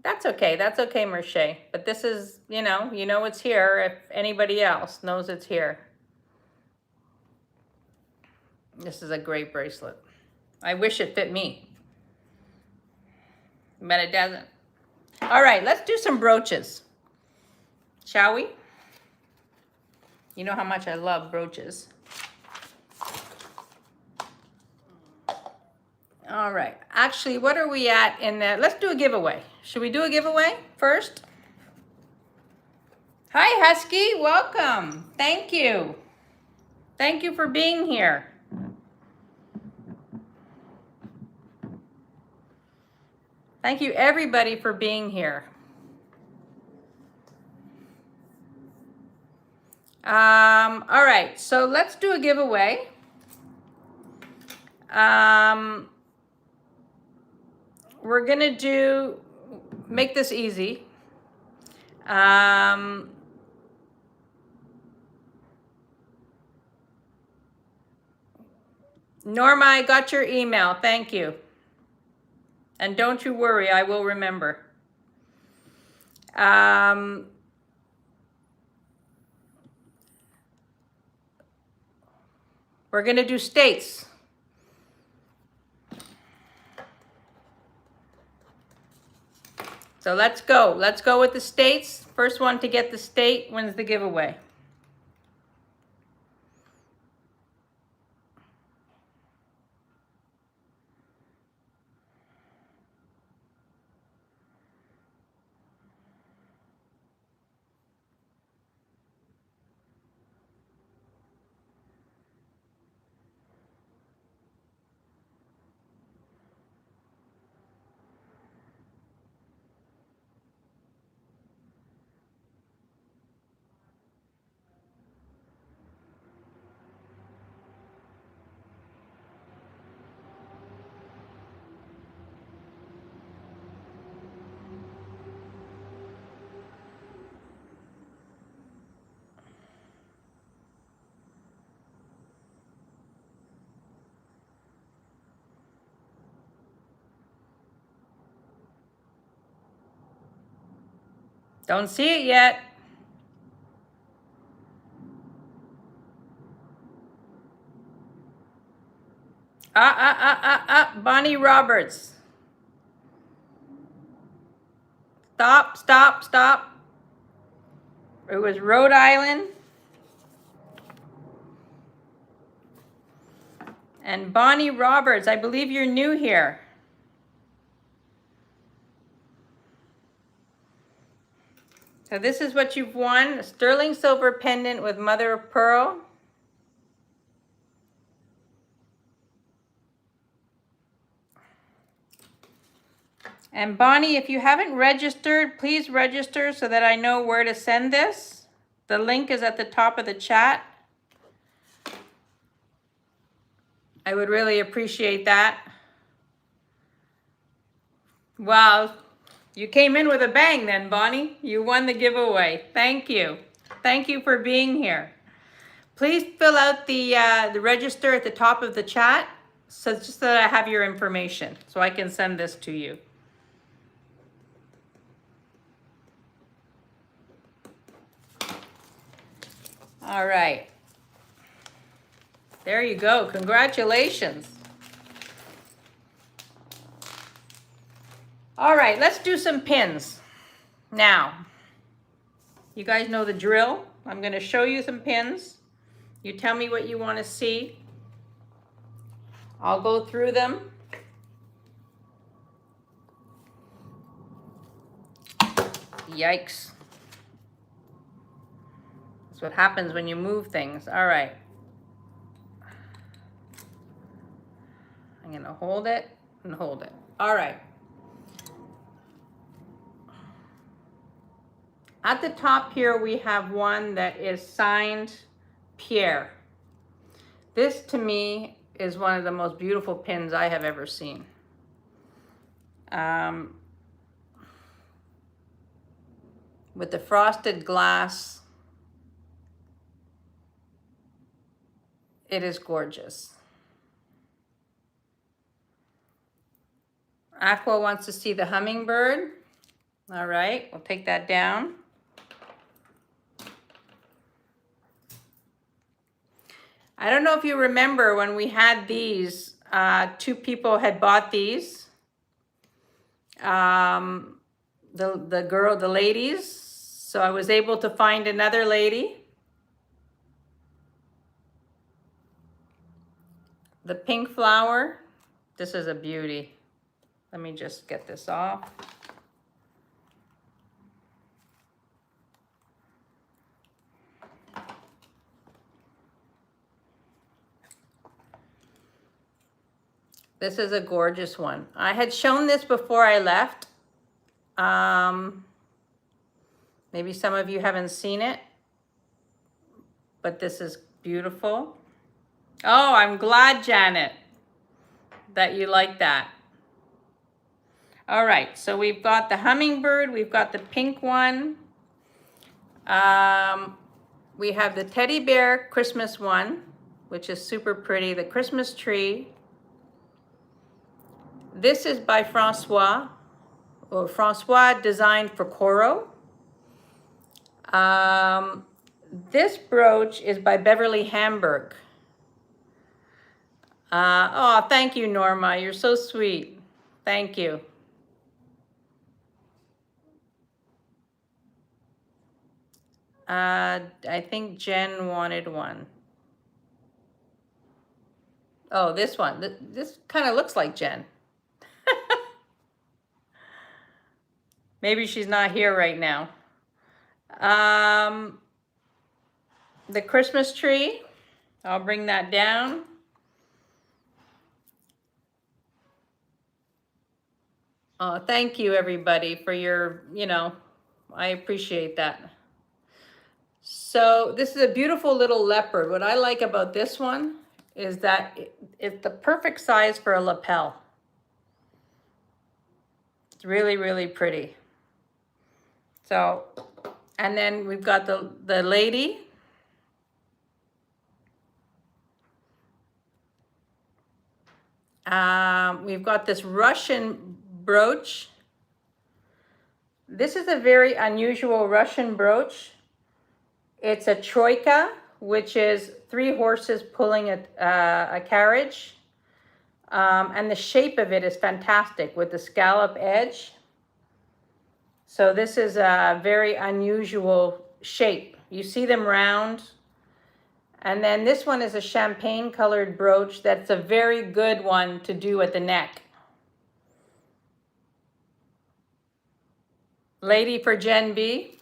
[SPEAKER 1] That's okay, Merche. But this is, you know it's here if anybody else knows it's here. This is a great bracelet. I wish it fit me, but it doesn't. All right, let's do some brooches, shall we? You know how much I love brooches. All right, actually, what are we at in the, let's do a giveaway. Should we do a giveaway first? Hi, Husky, welcome. Thank you. Thank you for being here. Thank you, everybody, for being here. All right, so let's do a giveaway. We're gonna make this easy. Norma, I got your email, thank you. And don't you worry, I will remember. We're gonna do states. So let's go. Let's go with the states. First one to get the state wins the giveaway. Don't see it yet. Bonnie Roberts. Stop, stop, stop. It was Rhode Island. And Bonnie Roberts, I believe you're new here. So this is what you've won, a sterling silver pendant with mother of pearl. And Bonnie, if you haven't registered, please register so that I know where to send this. The link is at the top of the chat. I would really appreciate that. Wow, you came in with a bang then, Bonnie. You won the giveaway. Thank you. Thank you for being here. Please fill out the register at the top of the chat, so just so that I have your information, so I can send this to you. All right. There you go. Congratulations. All right, let's do some pins. Now, you guys know the drill. I'm going to show you some pins. You tell me what you want to see. I'll go through them. Yikes. That's what happens when you move things. All right. I'm going to hold it and hold it. All right. At the top here, we have one that is signed Pierre. This, to me, is one of the most beautiful pins I have ever seen. With the frosted glass, it is gorgeous. Aqua wants to see the hummingbird. All right, we'll take that down. I don't know if you remember when we had these, two people had bought these. The ladies. So I was able to find another lady. The pink flower. This is a beauty. Let me just get this off. This is a gorgeous one. I had shown this before I left. Maybe some of you haven't seen it, but this is beautiful. Oh, I'm glad, Janet, that you like that. All right, so we've got the hummingbird, we've got the pink one. We have the teddy bear Christmas one, which is super pretty, the Christmas tree. This is by Francois, or Francois designed for Coro. This brooch is by Beverly Hamburg. Oh, thank you, Norma. You're so sweet. Thank you. I think Jen wanted one. Oh, this one. This kind of looks like Jen. Maybe she's not here right now. The Christmas tree. I'll bring that down. Oh, thank you, everybody, for your, I appreciate that. So this is a beautiful little leopard. What I like about this one is that it's the perfect size for a lapel. It's really, really pretty. So, and then we've got the lady. We've got this Russian brooch. This is a very unusual Russian brooch. It's a troika, which is 3 horses pulling a carriage. And the shape of it is fantastic with the scallop edge. So this is a very unusual shape. You see them round. And then this one is a champagne colored brooch. That's a very good one to do at the neck. Lady for Gen B.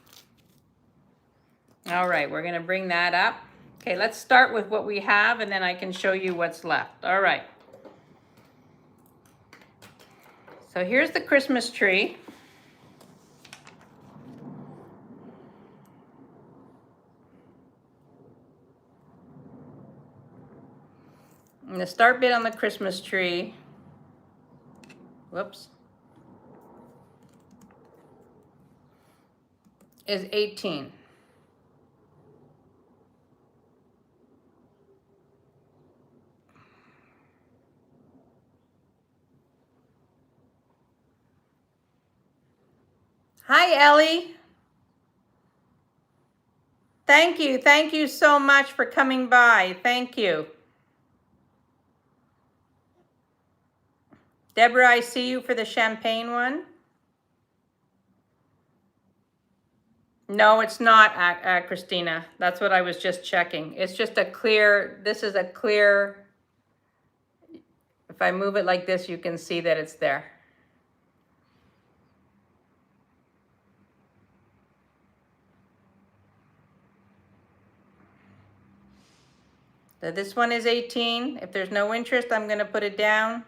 [SPEAKER 1] All right, we're gonna bring that up. Okay, let's start with what we have and then I can show you what's left. All right. So here's the Christmas tree. And the start bit on the Christmas tree, whoops, is 18. Hi, Ellie. Thank you. Thank you so much for coming by. Thank you. Deborah, I see you for the champagne one. No, it's not, Christina. That's what I was just checking. It's just a clear, this is a clear, if I move it like this, you can see that it's there. So this one is 18. If there's no interest, I'm going to put it down.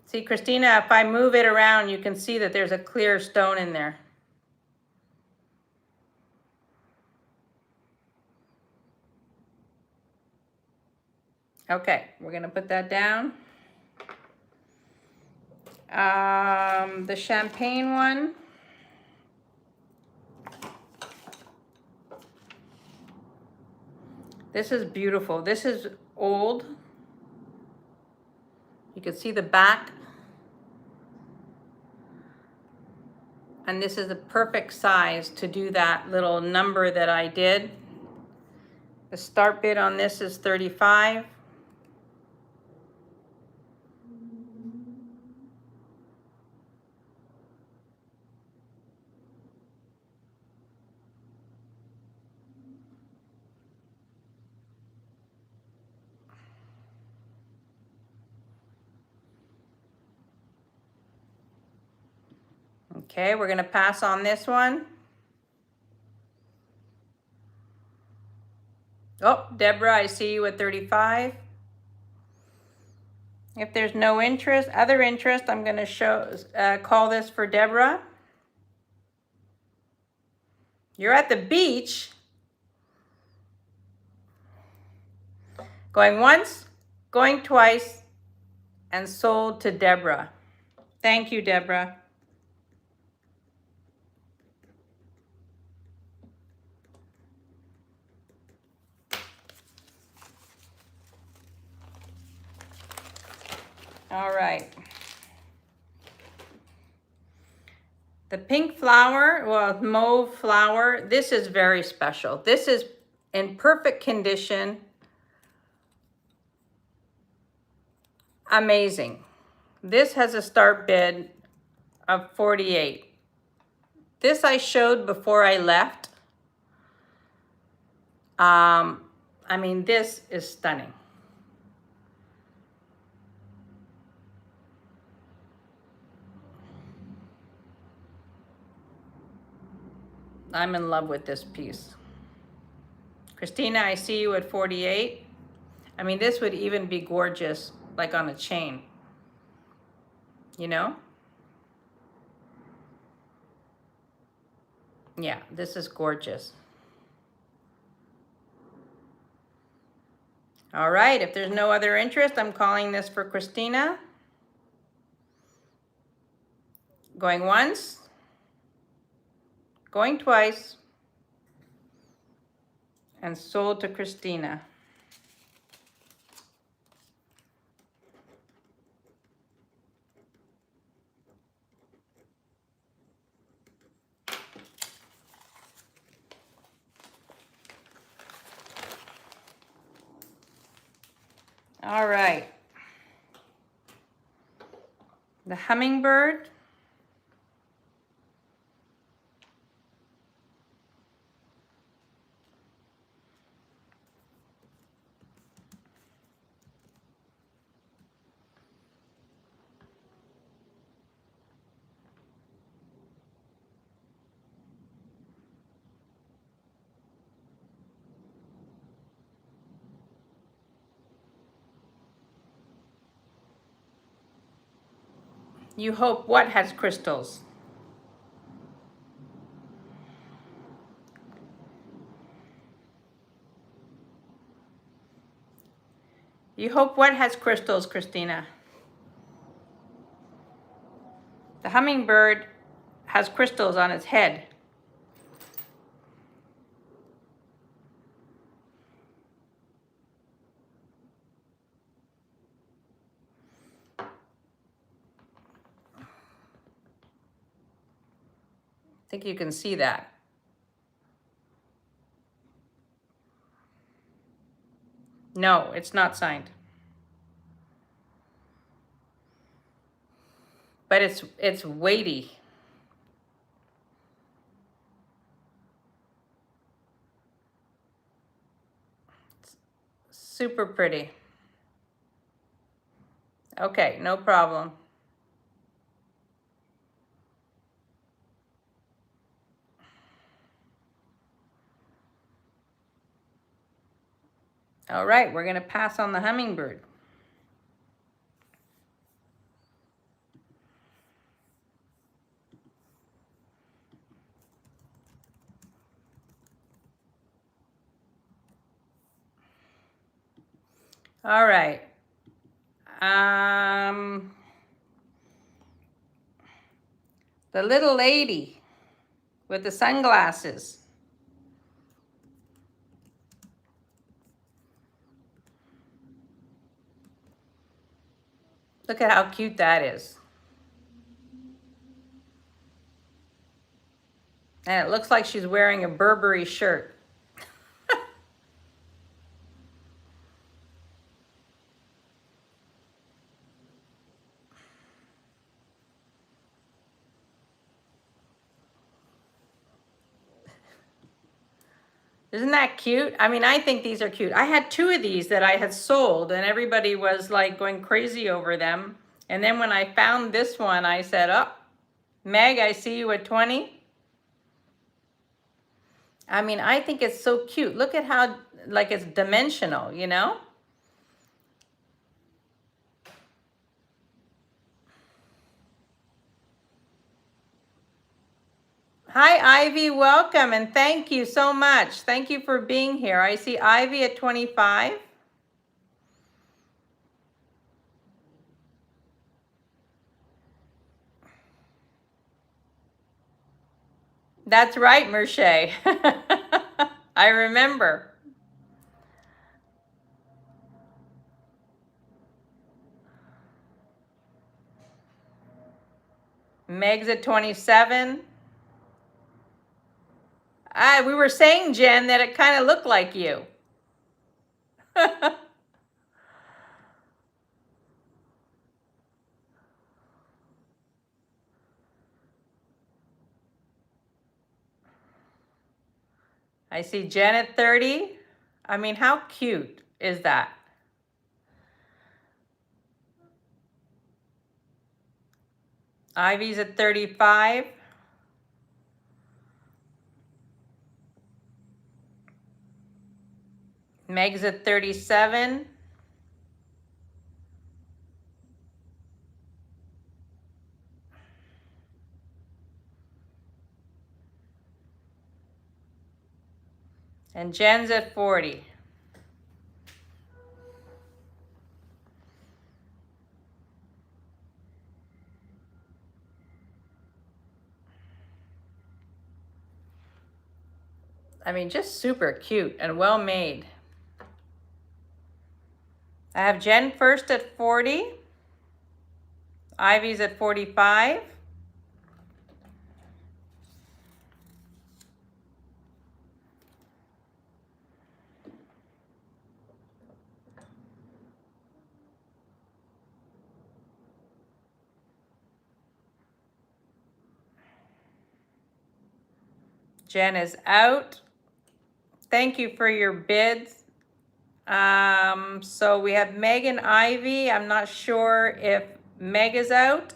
[SPEAKER 1] See, Christina, if I move it around, you can see that there's a clear stone in there. Okay, we're going to put that down. The champagne one. This is beautiful. This is old. You can see the back. And this is the perfect size to do that little number that I did. The start bid on this is 35. Okay, we're going to pass on this one. Oh, Deborah, I see you at 35. If there's no interest, other interest, I'm going to call this for Deborah. You're at the beach. Going once, going twice, and sold to Deborah. Thank you, Deborah. All right. The pink flower, well, mauve flower, this is very special. This is in perfect condition. Amazing. This has a start bid of 48. This I showed before I left. I mean, this is stunning. I'm in love with this piece. Christina, I see you at 48. I mean, this would even be gorgeous, like on a chain, you know? Yeah, this is gorgeous. All right, if there's no other interest, I'm calling this for Christina. Going once, going twice, and sold to Christina. All right. The hummingbird. You hope what has crystals? You hope what has crystals, Christina? The hummingbird has crystals on its head. I think you can see that. No, it's not signed. But it's weighty. Super pretty. Okay, no problem. All right, we're gonna pass on the hummingbird. All right. The little lady with the sunglasses. Look at how cute that is. And it looks like she's wearing a Burberry shirt. Isn't that cute? I mean, I think these are cute. I had 2 of these that I had sold and everybody was like going crazy over them. And then when I found this one, I said, oh, Meg, I see you at 20. I mean, I think it's so cute. Look at how, like, it's dimensional, you know? Hi, Ivy, welcome, and thank you so much. Thank you for being here. I see Ivy at 25. That's right, Merche. I remember. Meg's at 27. We were saying, Jen, that it kind of looked like you. I see Jen at 30. I mean, how cute is that? Ivy's at 35. Meg's at 37. And Jen's at 40. I mean, just super cute and well made. I have Jen first at 40. Ivy's at 45. Jen is out. Thank you for your bids. So we have Meg and Ivy. I'm not sure if Meg is out.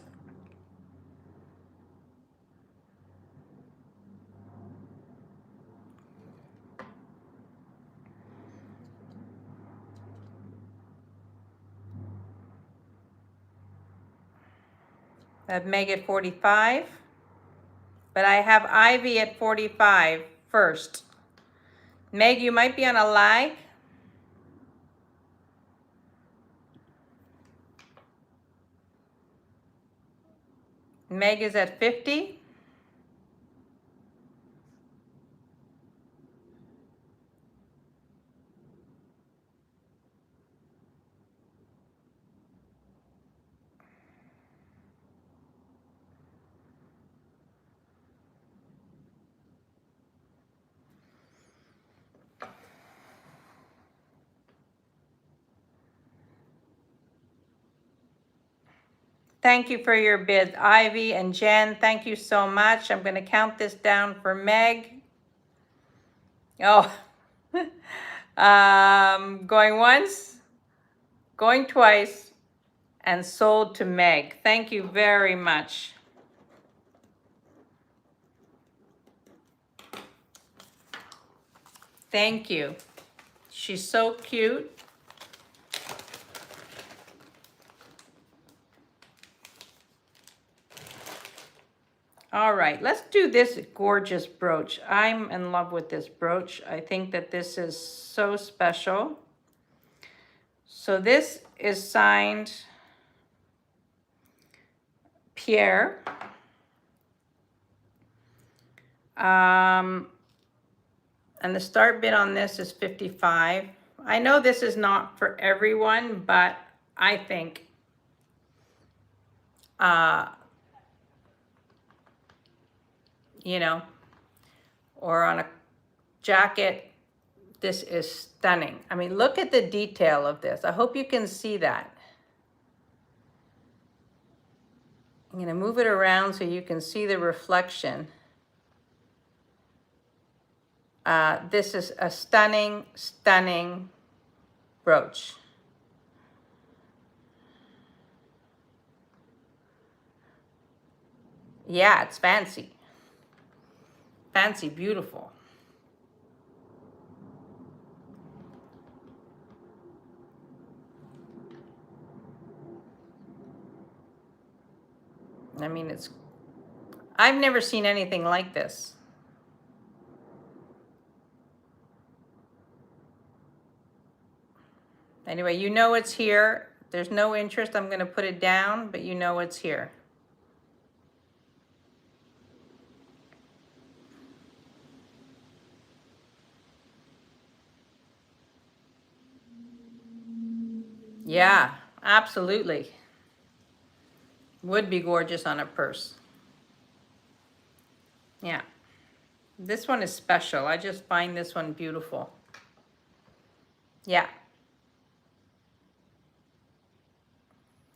[SPEAKER 1] I have Meg at 45, but I have Ivy at 45 first. Meg, you might be on a lag. Meg is at 50. Thank you for your bids, Ivy and Jen. Thank you so much. I'm going to count this down for Meg. Oh, going once, going twice, and sold to Meg. Thank you very much. Thank you. She's so cute. All right, let's do this gorgeous brooch. I'm in love with this brooch. I think that this is so special. So this is signed Pierre. And the start bid on this is 55. I know this is not for everyone, but I think you know, or on a jacket, this is stunning. I mean, look at the detail of this. I hope you can see that. I'm going to move it around so you can see the reflection. This is a stunning, stunning brooch. Yeah, it's fancy. Fancy, beautiful. I mean, I've never seen anything like this. Anyway, you know it's here. There's no interest. I'm going to put it down, but you know it's here. Yeah, absolutely. Would be gorgeous on a purse. Yeah. This one is special. I just find this one beautiful. Yeah.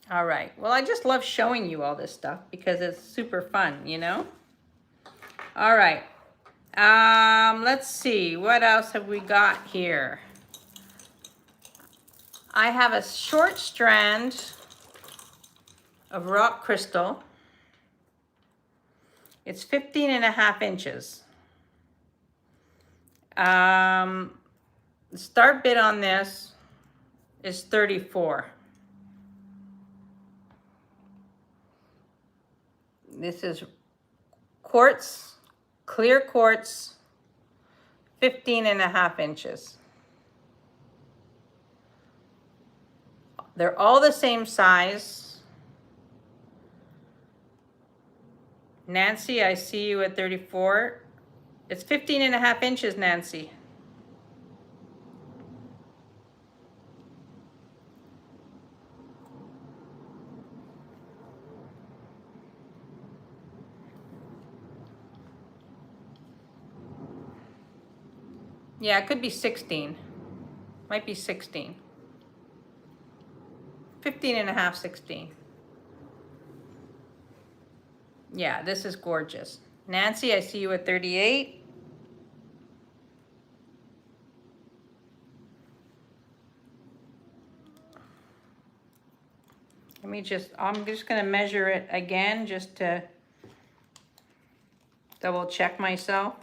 [SPEAKER 1] All right. Well, I just love showing you all this stuff because it's super fun, you know? All right. Let's see. What else have we got here? I have a short strand of rock crystal. It's 15.5 inches. The start bid on this is 34. This is quartz, clear quartz, 15.5 inches. They're all the same size. Nancy, I see you at 34. It's 15.5 inches, Nancy. Yeah, it could be 16. Might be 16. 15.5, 16. Yeah, this is gorgeous. Nancy, I see you at 38. I'm just gonna measure it again just to double check myself.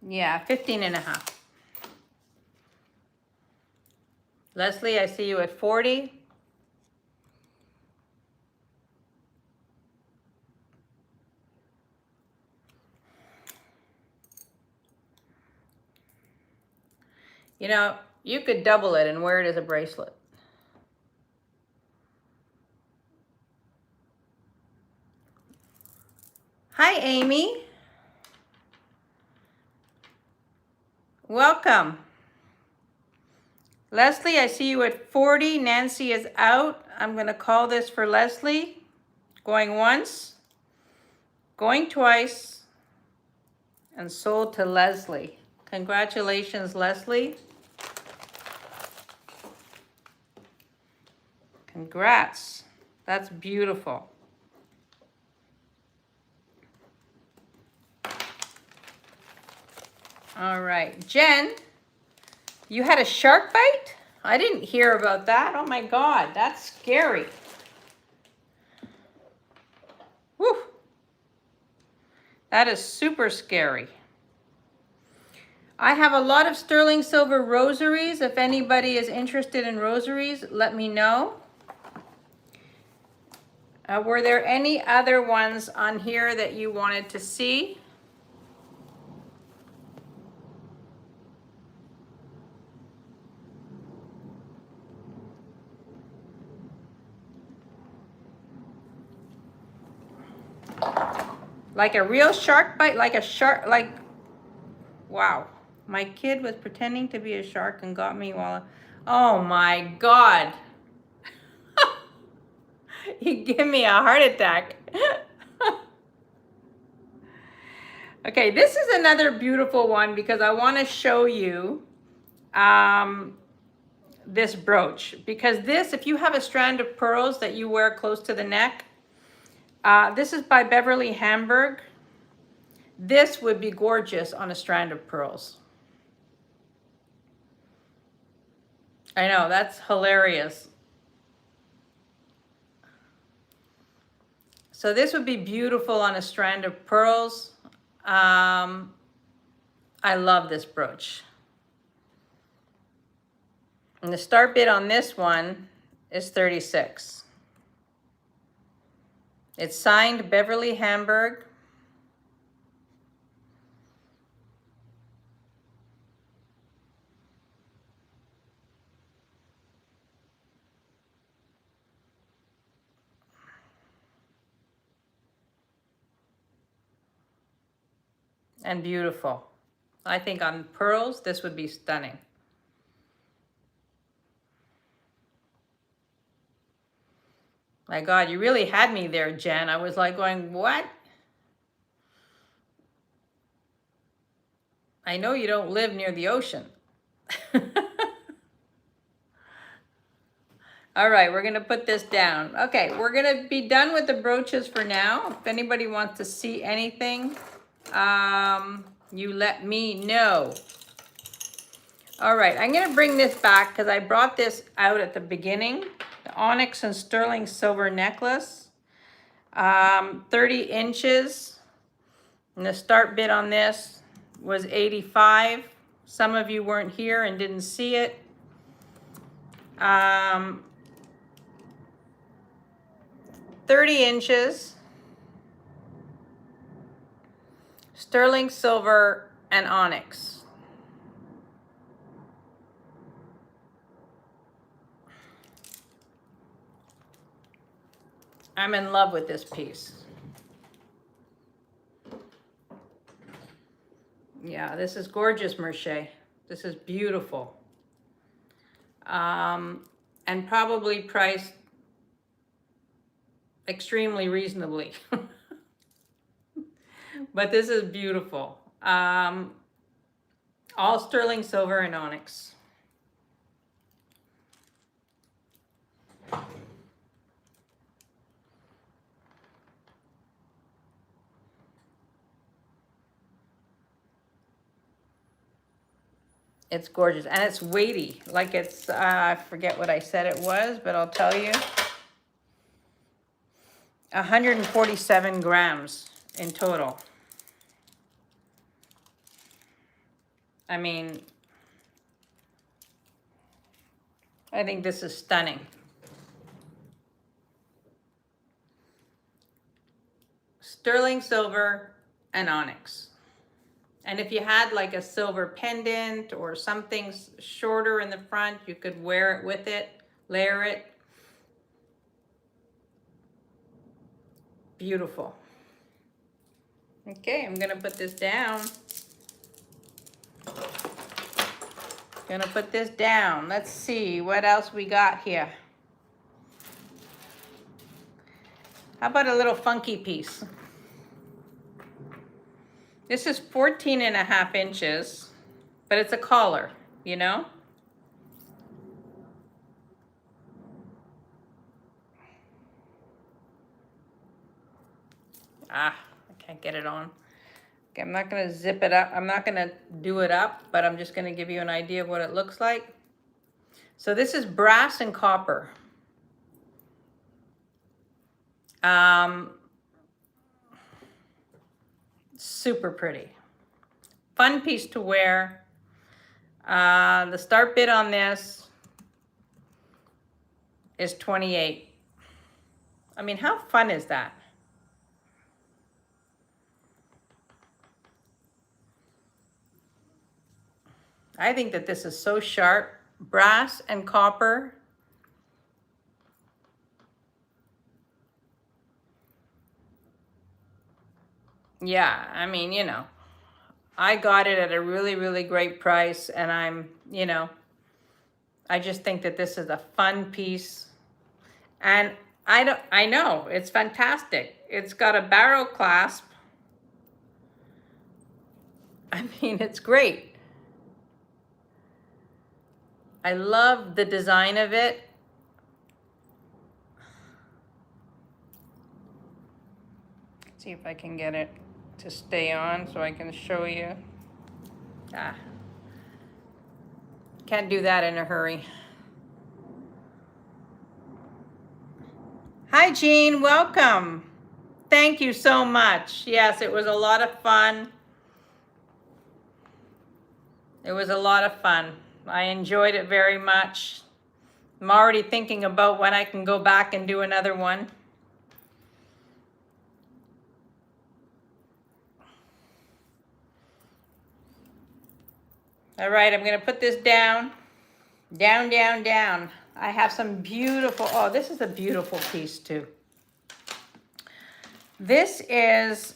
[SPEAKER 1] Yeah, 15.5. Leslie, I see you at 40. You know, you could double it and wear it as a bracelet. Hi, Amy. Welcome. Leslie, I see you at 40. Nancy is out. I'm going to call this for Leslie. Going once, going twice, and sold to Leslie. Congratulations, Leslie. Congrats. That's beautiful. All right, Jen, you had a shark bite? I didn't hear about that. Oh my God, that's scary. Whew. That is super scary. I have a lot of sterling silver rosaries. If anybody is interested in rosaries, let me know. Were there any other ones on here that you wanted to see? Like a real shark bite, like a shark, like, wow. My kid was pretending to be a shark and got me while, oh my God. You give me a heart attack. Okay, this is another beautiful one because I want to show you this brooch. Because this, if you have a strand of pearls that you wear close to the neck, this is by Beverly Hamburg. This would be gorgeous on a strand of pearls. I know, that's hilarious. So this would be beautiful on a strand of pearls. I love this brooch. And the start bid on this one is 36. It's signed Beverly Hamburg. And beautiful. I think on pearls, this would be stunning. My God, you really had me there, Jen. I was like going, what? I know you don't live near the ocean. All right, we're gonna put this down. Okay, we're gonna be done with the brooches for now. If anybody wants to see anything, you let me know. All right, I'm gonna bring this back because I brought this out at the beginning. The onyx and sterling silver necklace, 30 inches. And the start bid on this was 85. Some of you weren't here and didn't see it. 30 inches, sterling silver and onyx. I'm in love with this piece. Yeah, this is gorgeous, Merche. This is beautiful. And probably priced extremely reasonably. But this is beautiful. All sterling silver and onyx. It's gorgeous, and it's weighty. Like it's, I forget what I said it was, but I'll tell you. 147 grams in total. I mean, I think this is stunning. Sterling silver and onyx. And if you had like a silver pendant or something shorter in the front, you could wear it with it, layer it. Beautiful. Okay, I'm gonna put this down. Gonna put this down. Let's see what else we got here. How about a little funky piece? This is 14.5 inches, but it's a collar, you know? I can't get it on. Okay, I'm not gonna zip it up. I'm not gonna do it up, but I'm just gonna give you an idea of what it looks like. So this is brass and copper. Super pretty. Fun piece to wear. The start bid on this is 28. I mean, how fun is that? I think that this is so sharp. Brass and copper. Yeah, I mean, you know, I got it at a really, really great price, and I'm, you know, I just think that this is a fun piece. And I know, it's fantastic. It's got a barrel clasp. I mean, it's great. I love the design of it. Let's see if I can get it to stay on so I can show you. Can't do that in a hurry. Hi, Jean, welcome. Thank you so much. Yes, it was a lot of fun. It was a lot of fun. I enjoyed it very much. I'm already thinking about when I can go back and do another one. All right, I'm gonna put this down. Down, down, down. I have some beautiful, oh, this is a beautiful piece too. This is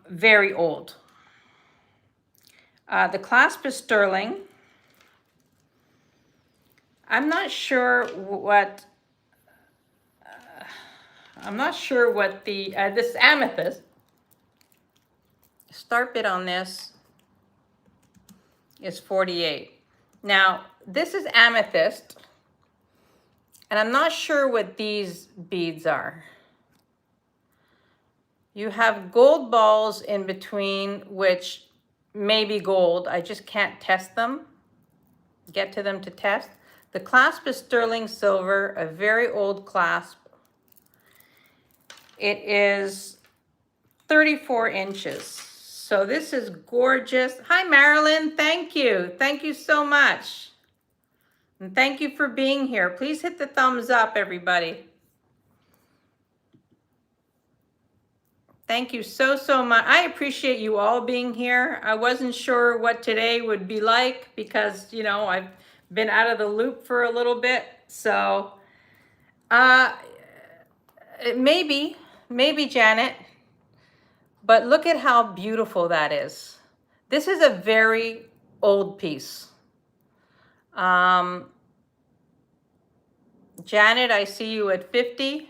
[SPEAKER 1] very old. The clasp is sterling. I'm not sure what the, this is amethyst. Start bid on this is 48. Now, this is amethyst, and I'm not sure what these beads are. You have gold balls in between, which may be gold. I just can't test them, get to them to test. The clasp is sterling silver, a very old clasp. It is 34 inches. So this is gorgeous. Hi, Marilyn. Thank you. Thank you so much. And thank you for being here. Please hit the thumbs up, everybody. Thank you so, so much. I appreciate you all being here. I wasn't sure what today would be like because, you know, I've been out of the loop for a little bit. So, maybe Janet, but look at how beautiful that is. This is a very old piece. Janet, I see you at 50.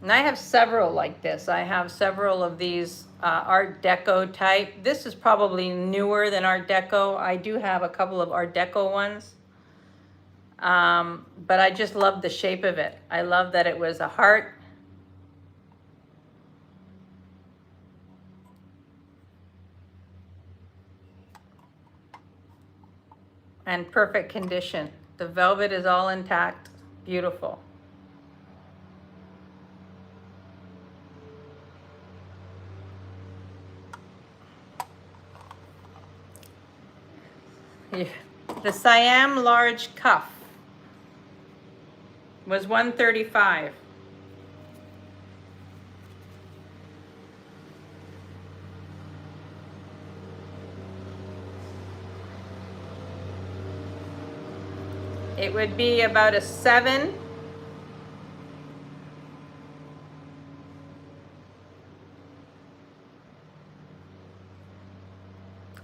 [SPEAKER 1] And I have several like this. I have several of these Art Deco type. This is probably newer than Art Deco. I do have a couple of Art Deco ones. But I just love the shape of it. I love that it was a heart. And perfect condition. The velvet is all intact. Beautiful. Yeah. The Siam large cuff was $135. It would be about a 7.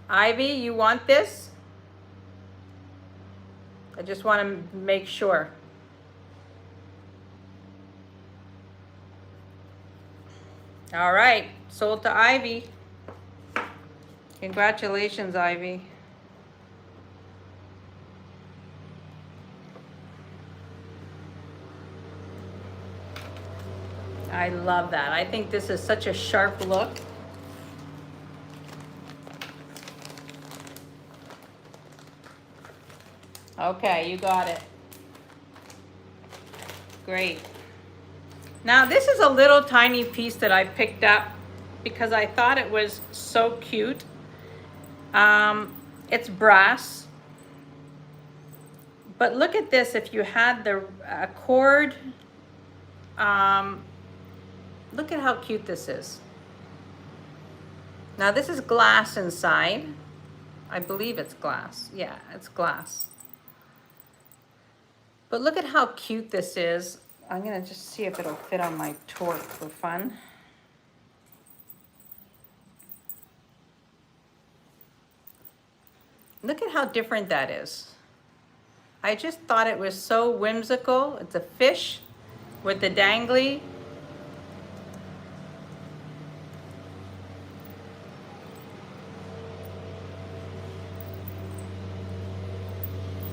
[SPEAKER 1] Ivy, you want this? I just want to make sure. All right, sold to Ivy. Congratulations, Ivy. I love that. I think this is such a sharp look. Okay, you got it. Great. Now this is a little tiny piece that I picked up because I thought it was so cute. It's brass. But look at this, if you had the cord, look at how cute this is. Now this is glass inside. I believe it's glass. Yeah, it's glass. But look at how cute this is. I'm gonna just see if it'll fit on my torque for fun. Look at how different that is. I just thought it was so whimsical. It's a fish with the dangly.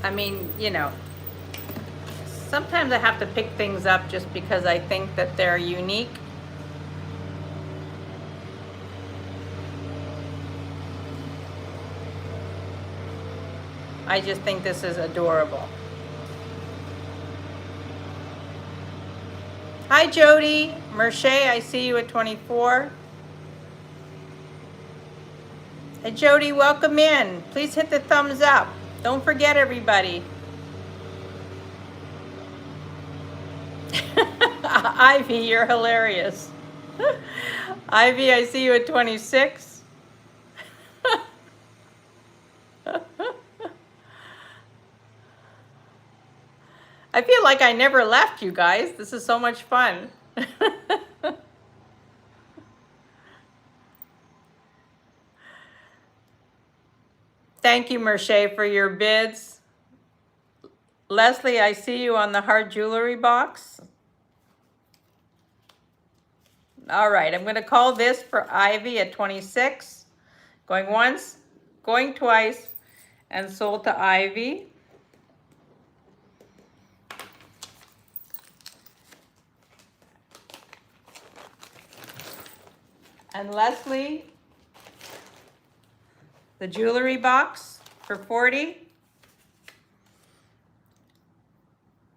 [SPEAKER 1] I mean, you know, sometimes I have to pick things up just because I think that they're unique. I just think this is adorable. Hi, Jody. Merche, I see you at 24. Hey, Jody, welcome in. Please hit the thumbs up. Don't forget, everybody. Ivy, you're hilarious. Ivy, I see you at 26. I feel like I never left, you guys. This is so much fun. Thank you, Merche, for your bids. Leslie, I see you on the heart jewelry box. All right, I'm going to call this for Ivy at 26. Going once, going twice, and sold to Ivy. And Leslie, the jewelry box for 40.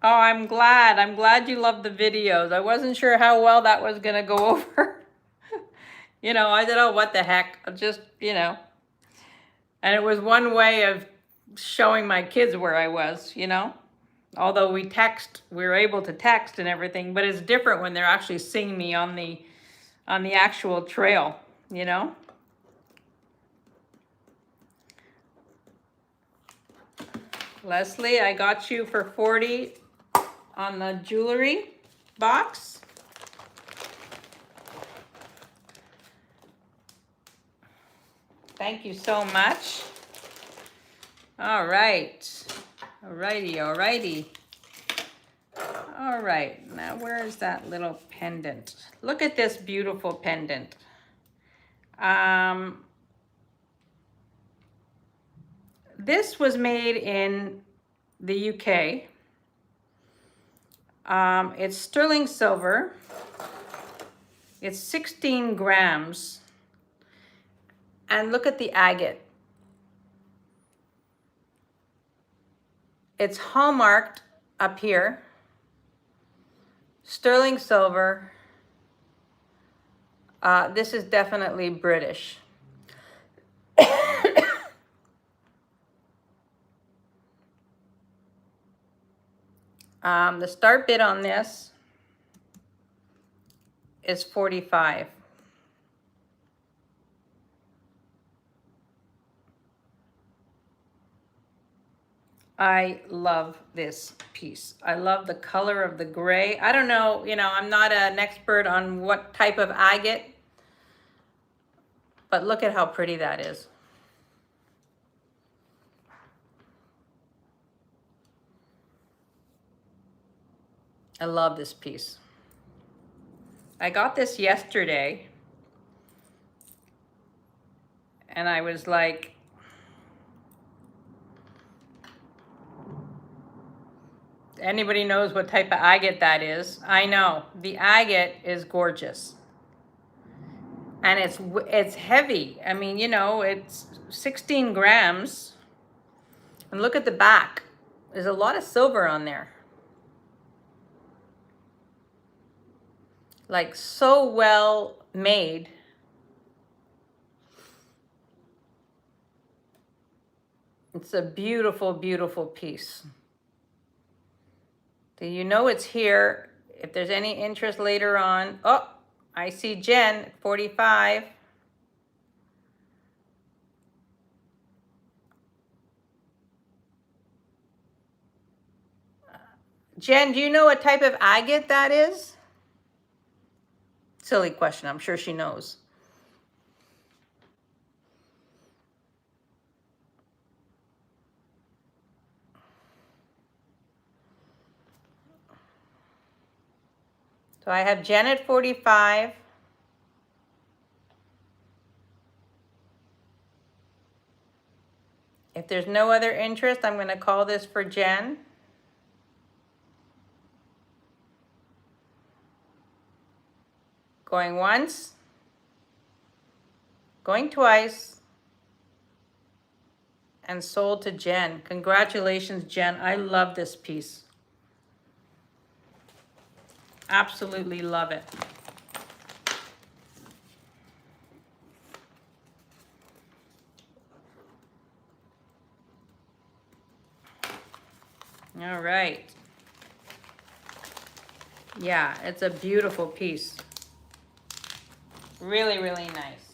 [SPEAKER 1] Oh, I'm glad you loved the videos. I wasn't sure how well that was gonna go over. You know, I said, oh, what the heck? I'll just, you know. And it was one way of showing my kids where I was, you know. Although we were able to text and everything, but it's different when they're actually seeing me on the actual trail, you know. Leslie, I got you for 40 on the jewelry box. Thank you so much. All right. Alrighty. All right, now where is that little pendant? Look at this beautiful pendant. This was made in the UK. It's sterling silver. It's 16 grams. And look at the agate. It's hallmarked up here. Sterling silver. This is definitely British. The start bid on this is 45. I love this piece. I love the color of the gray. I don't know, I'm not an expert on what type of agate, but look at how pretty that is. I love this piece. I got this yesterday, and I was like, anybody knows what type of agate that is? I know. The agate is gorgeous. And it's heavy. I mean, it's 16 grams. And look at the back. There's a lot of silver on there. Like, so well made. It's a beautiful, beautiful piece. So you know it's here. If there's any interest later on. Oh, I see Jen, 45. Jen, do you know what type of agate that is? Silly question. I'm sure she knows. So I have Jen at 45. If there's no other interest, I'm going to call this for Jen. Going once. Going twice. And sold to Jen. Congratulations, Jen. I love this piece. Absolutely love it. All right. Yeah, it's a beautiful piece. Really, really nice.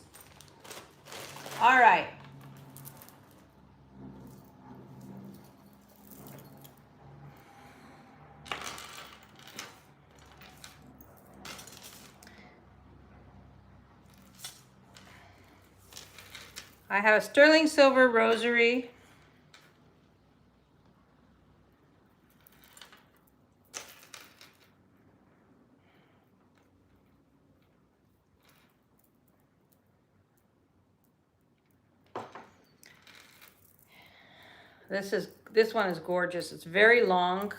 [SPEAKER 1] All right. I have a sterling silver rosary. This one is gorgeous. It's very long.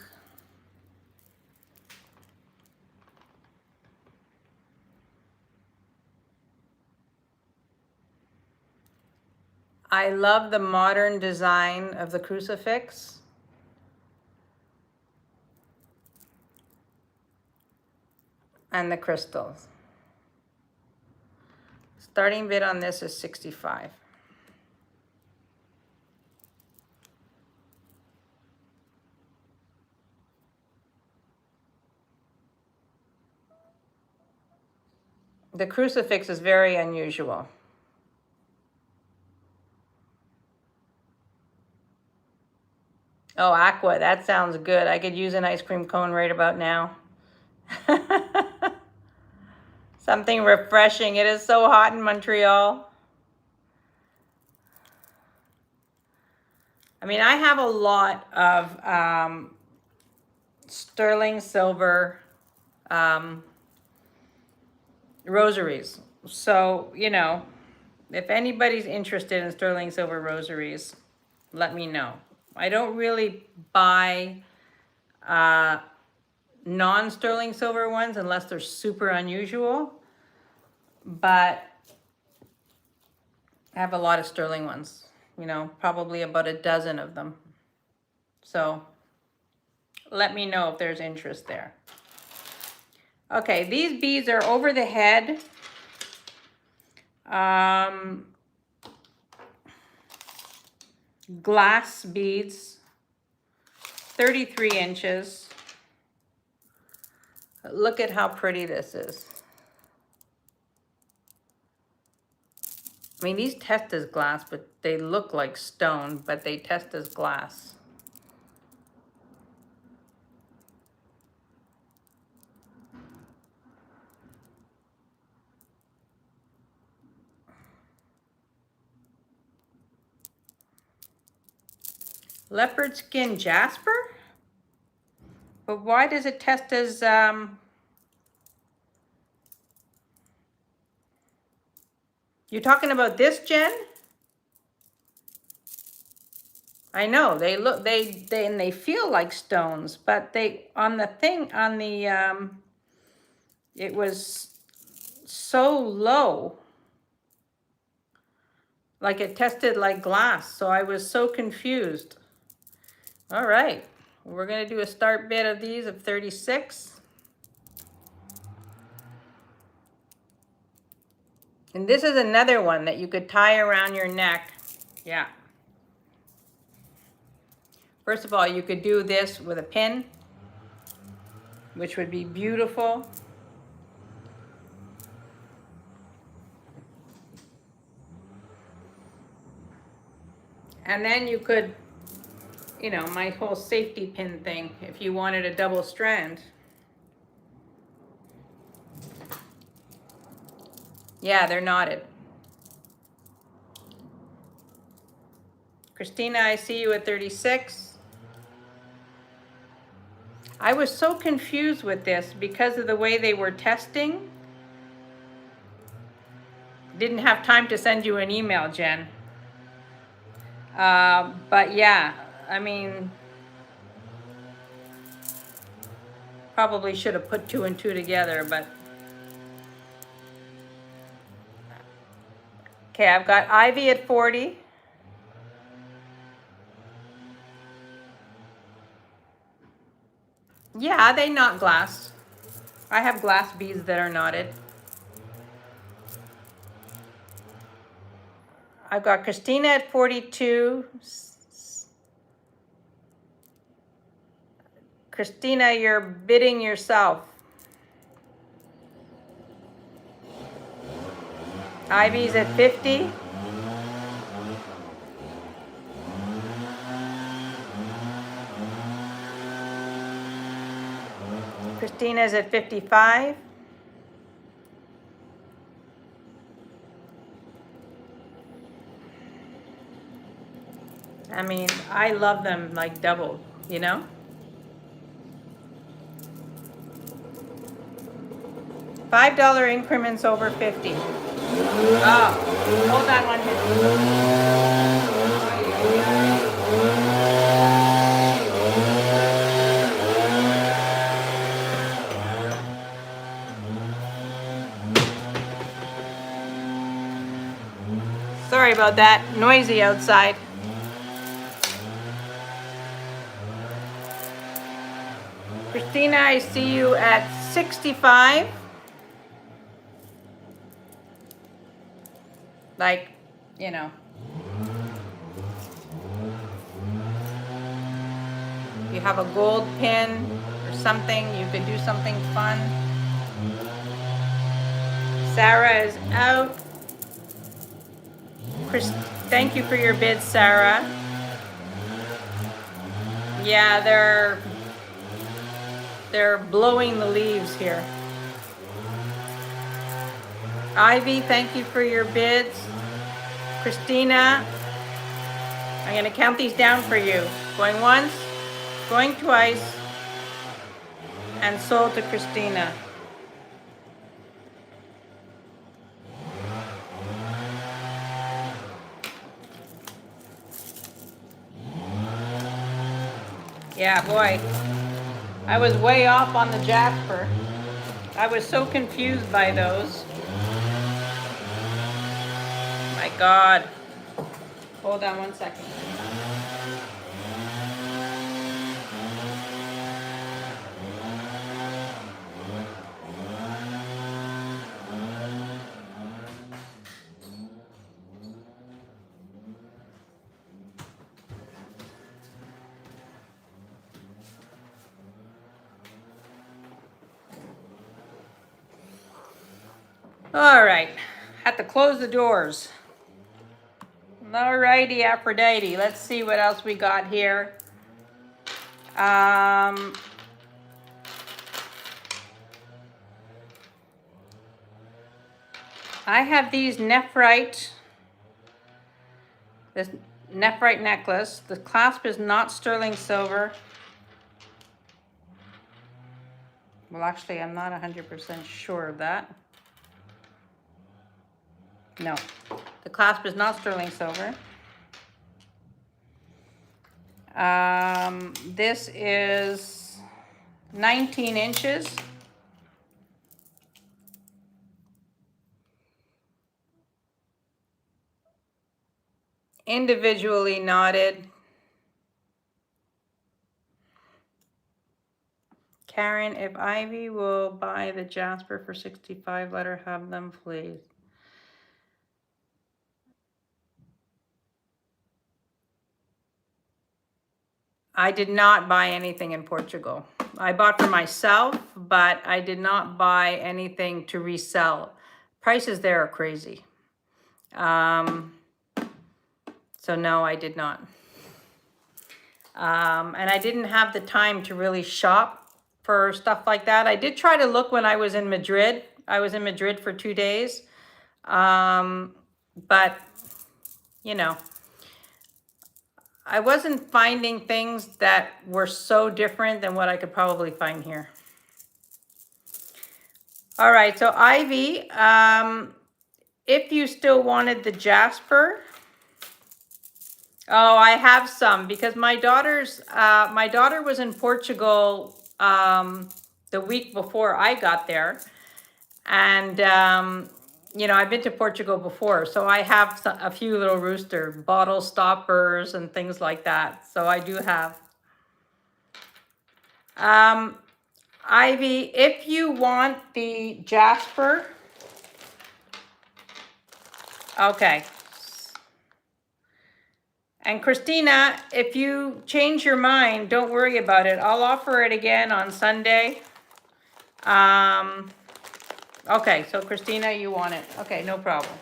[SPEAKER 1] I love the modern design of the crucifix. And the crystals. Starting bid on this is 65. The crucifix is very unusual. Oh, aqua, that sounds good. I could use an ice cream cone right about now. Something refreshing. It is so hot in Montreal. I mean, I have a lot of sterling silver rosaries. So, you know, if anybody's interested in sterling silver rosaries, let me know. I don't really buy non-sterling silver ones unless they're super unusual, but I have a lot of sterling ones, you know, probably about a dozen of them. So let me know if there's interest there. Okay, these beads are over the head. Glass beads, 33 inches. Look at how pretty this is. I mean, these test as glass, but they look like stone, but they test as glass. Leopard skin jasper? But why does it test as, you're talking about this, Jen? I know, they look, and they feel like stones, but they, on the thing, on the, it was so low. Like it tested like glass, so I was so confused. All right, we're gonna do a start bid of these of 36. And this is another one that you could tie around your neck. Yeah. First of all, you could do this with a pin, which would be beautiful. And then you could, you know, my whole safety pin thing, if you wanted a double strand. Yeah, they're knotted. Christina, I see you at 36. I was so confused with this because of the way they were testing. Didn't have time to send you an email, Jen. But yeah, I mean, probably should have put 2 and 2 together, but. Okay, I've got Ivy at 40. Yeah, they knot glass. I have glass beads that are knotted. I've got Christina at 42. Christina, you're bidding yourself. Ivy's at 50. Christina's at 55. I mean, I love them like double, you know? $5 increments over 50. Oh, hold on 1 minute. Sorry about that. Noisy outside. Christina, I see you at 65. Like, you know. You have a gold pin or something, you could do something fun. Sarah is out. Chris, thank you for your bid, Sarah. Yeah, they're blowing the leaves here. Ivy, thank you for your bids. Christina, I'm gonna count these down for you. Going once, going twice, and sold to Christina. Yeah, boy, I was way off on the Jasper. I was so confused by those. My God. Hold on one second. All right, had to close the doors. Alrighty, Aphrodite. Let's see what else we got here. I have these nephrite, this nephrite necklace. The clasp is not sterling silver. Well, actually, I'm not 100% sure of that. No, the clasp is not sterling silver. This is 19 inches. Individually knotted. Karen, if Ivy will buy the Jasper for 65, let her have them, please. I did not buy anything in Portugal. I bought for myself, but I did not buy anything to resell. Prices there are crazy. So no, I did not. And I didn't have the time to really shop for stuff like that. I did try to look when I was in Madrid. I was in Madrid for 2 days. But, you know, I wasn't finding things that were so different than what I could probably find here. All right, so Ivy, if you still wanted the Jasper, oh, I have some because my daughter was in Portugal the week before I got there, and you know, I've been to Portugal before, so I have a few little rooster bottle stoppers and things like that. So I do have. Ivy, if you want the Jasper, okay. And Christina, if you change your mind, don't worry about it. I'll offer it again on Sunday. Okay, so Christina, you want it. Okay, no problem.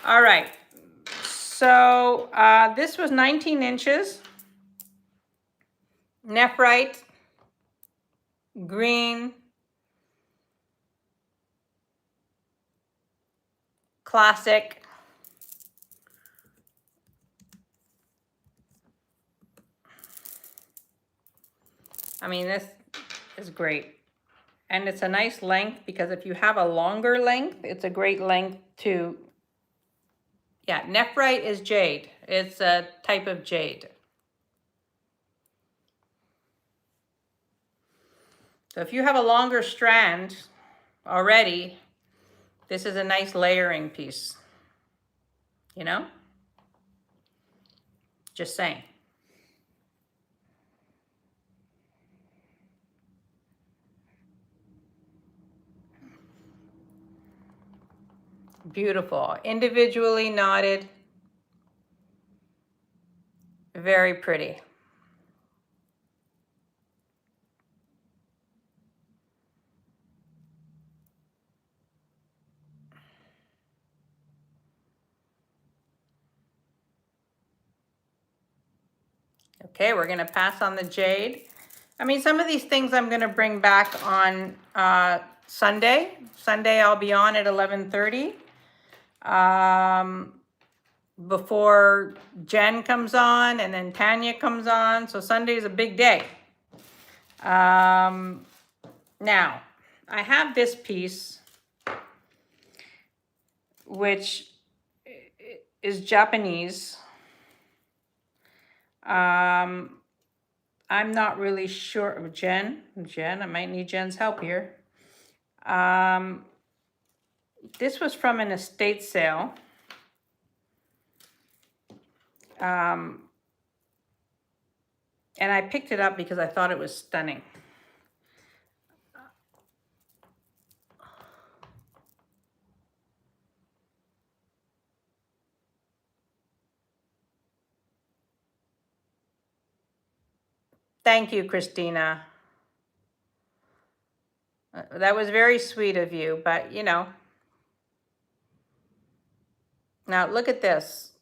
[SPEAKER 1] All right. So this was 19 inches. Nephrite, green, classic. I mean, this is great. And it's a nice length because if you have a longer length, it's a great length to, yeah, nephrite is jade. It's a type of jade. So if you have a longer strand already, this is a nice layering piece, you know? Just saying. Beautiful, individually knotted, very pretty. Okay, we're gonna pass on the jade. I mean, some of these things I'm gonna bring back on Sunday. Sunday I'll be on at 11:30. Before Jen comes on and then Tanya comes on. So Sunday is a big day. Now, I have this piece, which is Japanese. I'm not really sure. Jen, I might need Jen's help here. This was from an estate sale. And I picked it up because I thought it was stunning. Thank you, Christina. That was very sweet of you, but you know. Now look at this.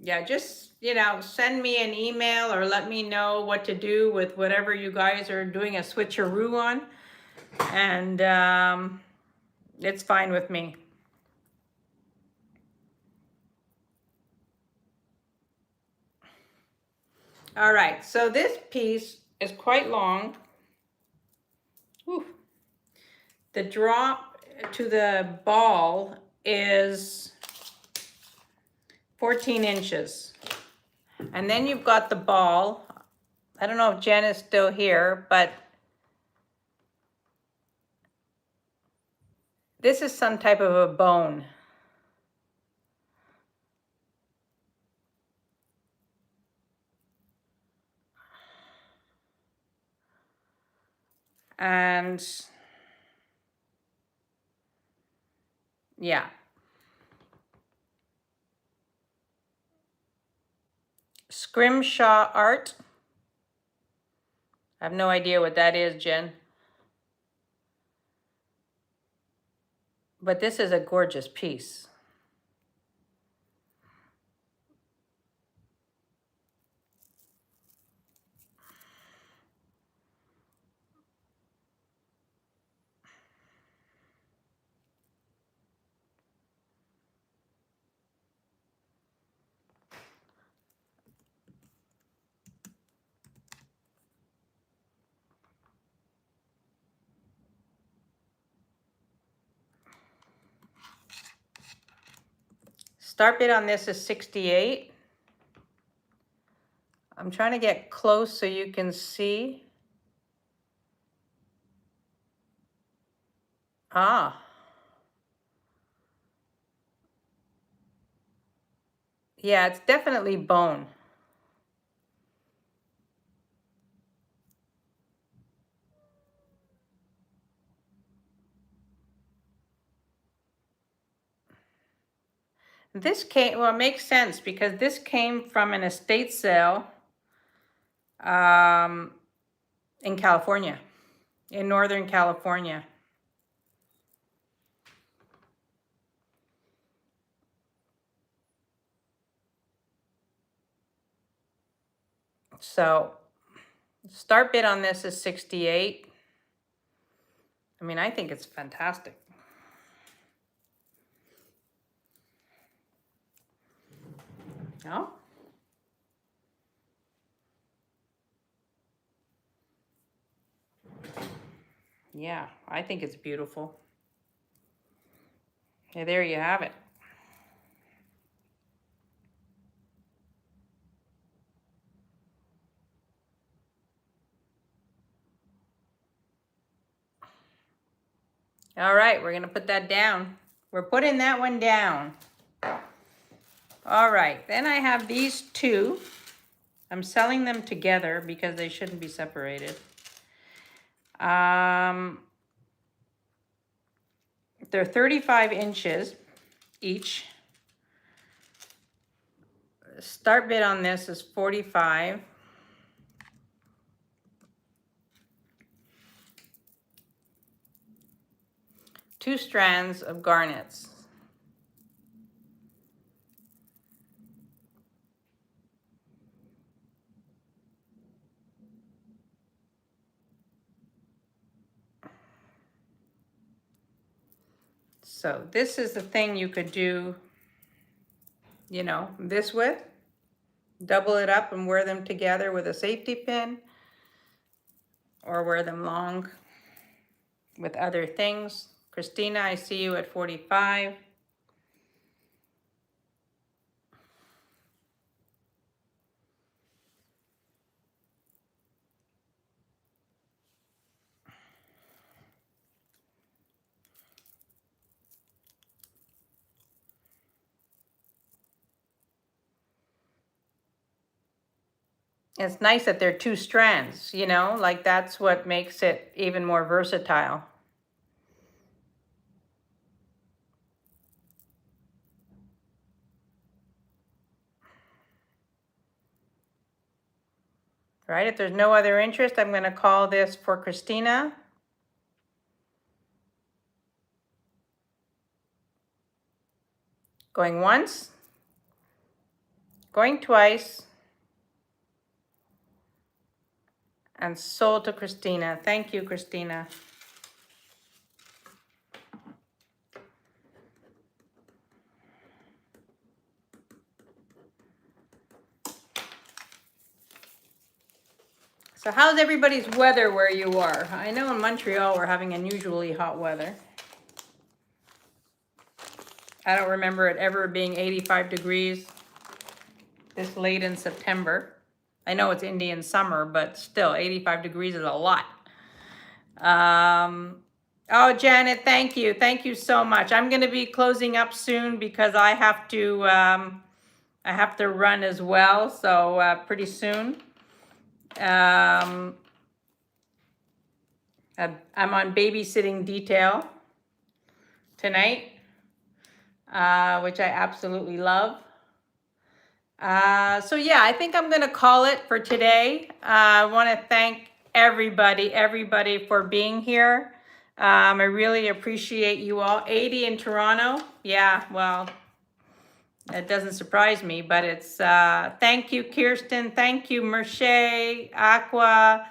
[SPEAKER 1] Yeah, just, you know, send me an email or let me know what to do with whatever you guys are doing a switcheroo on. And it's fine with me. All right, so this piece is quite long. Whew. The drop to the ball is 14 inches. And then you've got the ball. I don't know if Jen is still here, but this is some type of a bone. And yeah. Scrimshaw art. I have no idea what that is, Jen. But this is a gorgeous piece. Start bid on this is 68. I'm trying to get close so you can see. Ah. Yeah, it's definitely bone. This came, well, it makes sense because this came from an estate sale in California, in Northern California. So start bid on this is 68. I mean, I think it's fantastic. No? Yeah, I think it's beautiful. Yeah, there you have it. All right, we're gonna put that down. We're putting that one down. All right, then I have these two. I'm selling them together because they shouldn't be separated. They're 35 inches each. Start bid on this is 45. Two strands of garnets. So this is the thing you could do, you know, this with. Double it up and wear them together with a safety pin, or wear them long with other things. Christina, I see you at 45. It's nice that they're two strands, you know, like that's what makes it even more versatile. Right? If there's no other interest, I'm going to call this for Christina. Going once, going twice, and sold to Christina. Thank you, Christina. So how's everybody's weather where you are? I know in Montreal we're having unusually hot weather. I don't remember it ever being 85 degrees this late in September. I know it's Indian summer, but still 85 degrees is a lot. Oh, Janet, thank you. Thank you so much. I'm going to be closing up soon because I have to run as well. So pretty soon. I'm on babysitting detail tonight, which I absolutely love. So yeah, I think I'm gonna call it for today. I want to thank everybody for being here. I really appreciate you all. 80 in Toronto. Yeah, well, it doesn't surprise me, but it's thank you, Kirsten. Thank you, Merche, Aqua,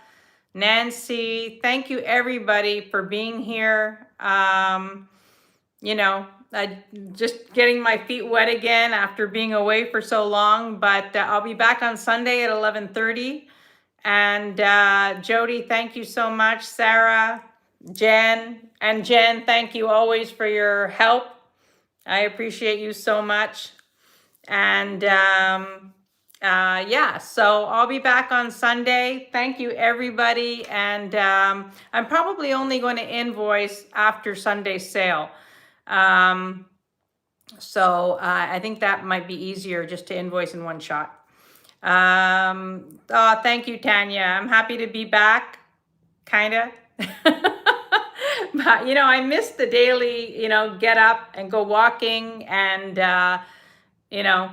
[SPEAKER 1] Nancy. Thank you, everybody, for being here. You know, just getting my feet wet again after being away for so long, but I'll be back on Sunday at 11:30. And Jody, thank you so much. Sarah, Jen, thank you always for your help. I appreciate you so much. And yeah, so I'll be back on Sunday. Thank you, everybody. And I'm probably only going to invoice after Sunday's sale. So I think that might be easier just to invoice in one shot. Oh, thank you, Tanya. I'm happy to be back, kind of. But, you know, I miss the daily, you know, get up and go walking, and, you know,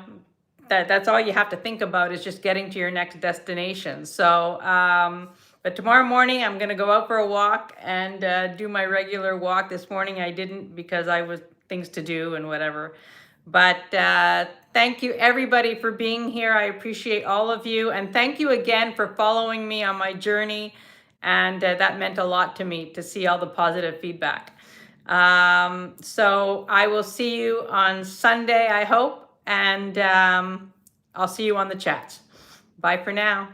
[SPEAKER 1] that's all you have to think about is just getting to your next destination. So, but tomorrow morning I'm going to go out for a walk and do my regular walk. This morning I didn't because I was things to do and whatever. But thank you, everybody, for being here. I appreciate all of you. And thank you again for following me on my journey. And that meant a lot to me to see all the positive feedback. So I will see you on Sunday, I hope. And I'll see you on the chats. Bye for now.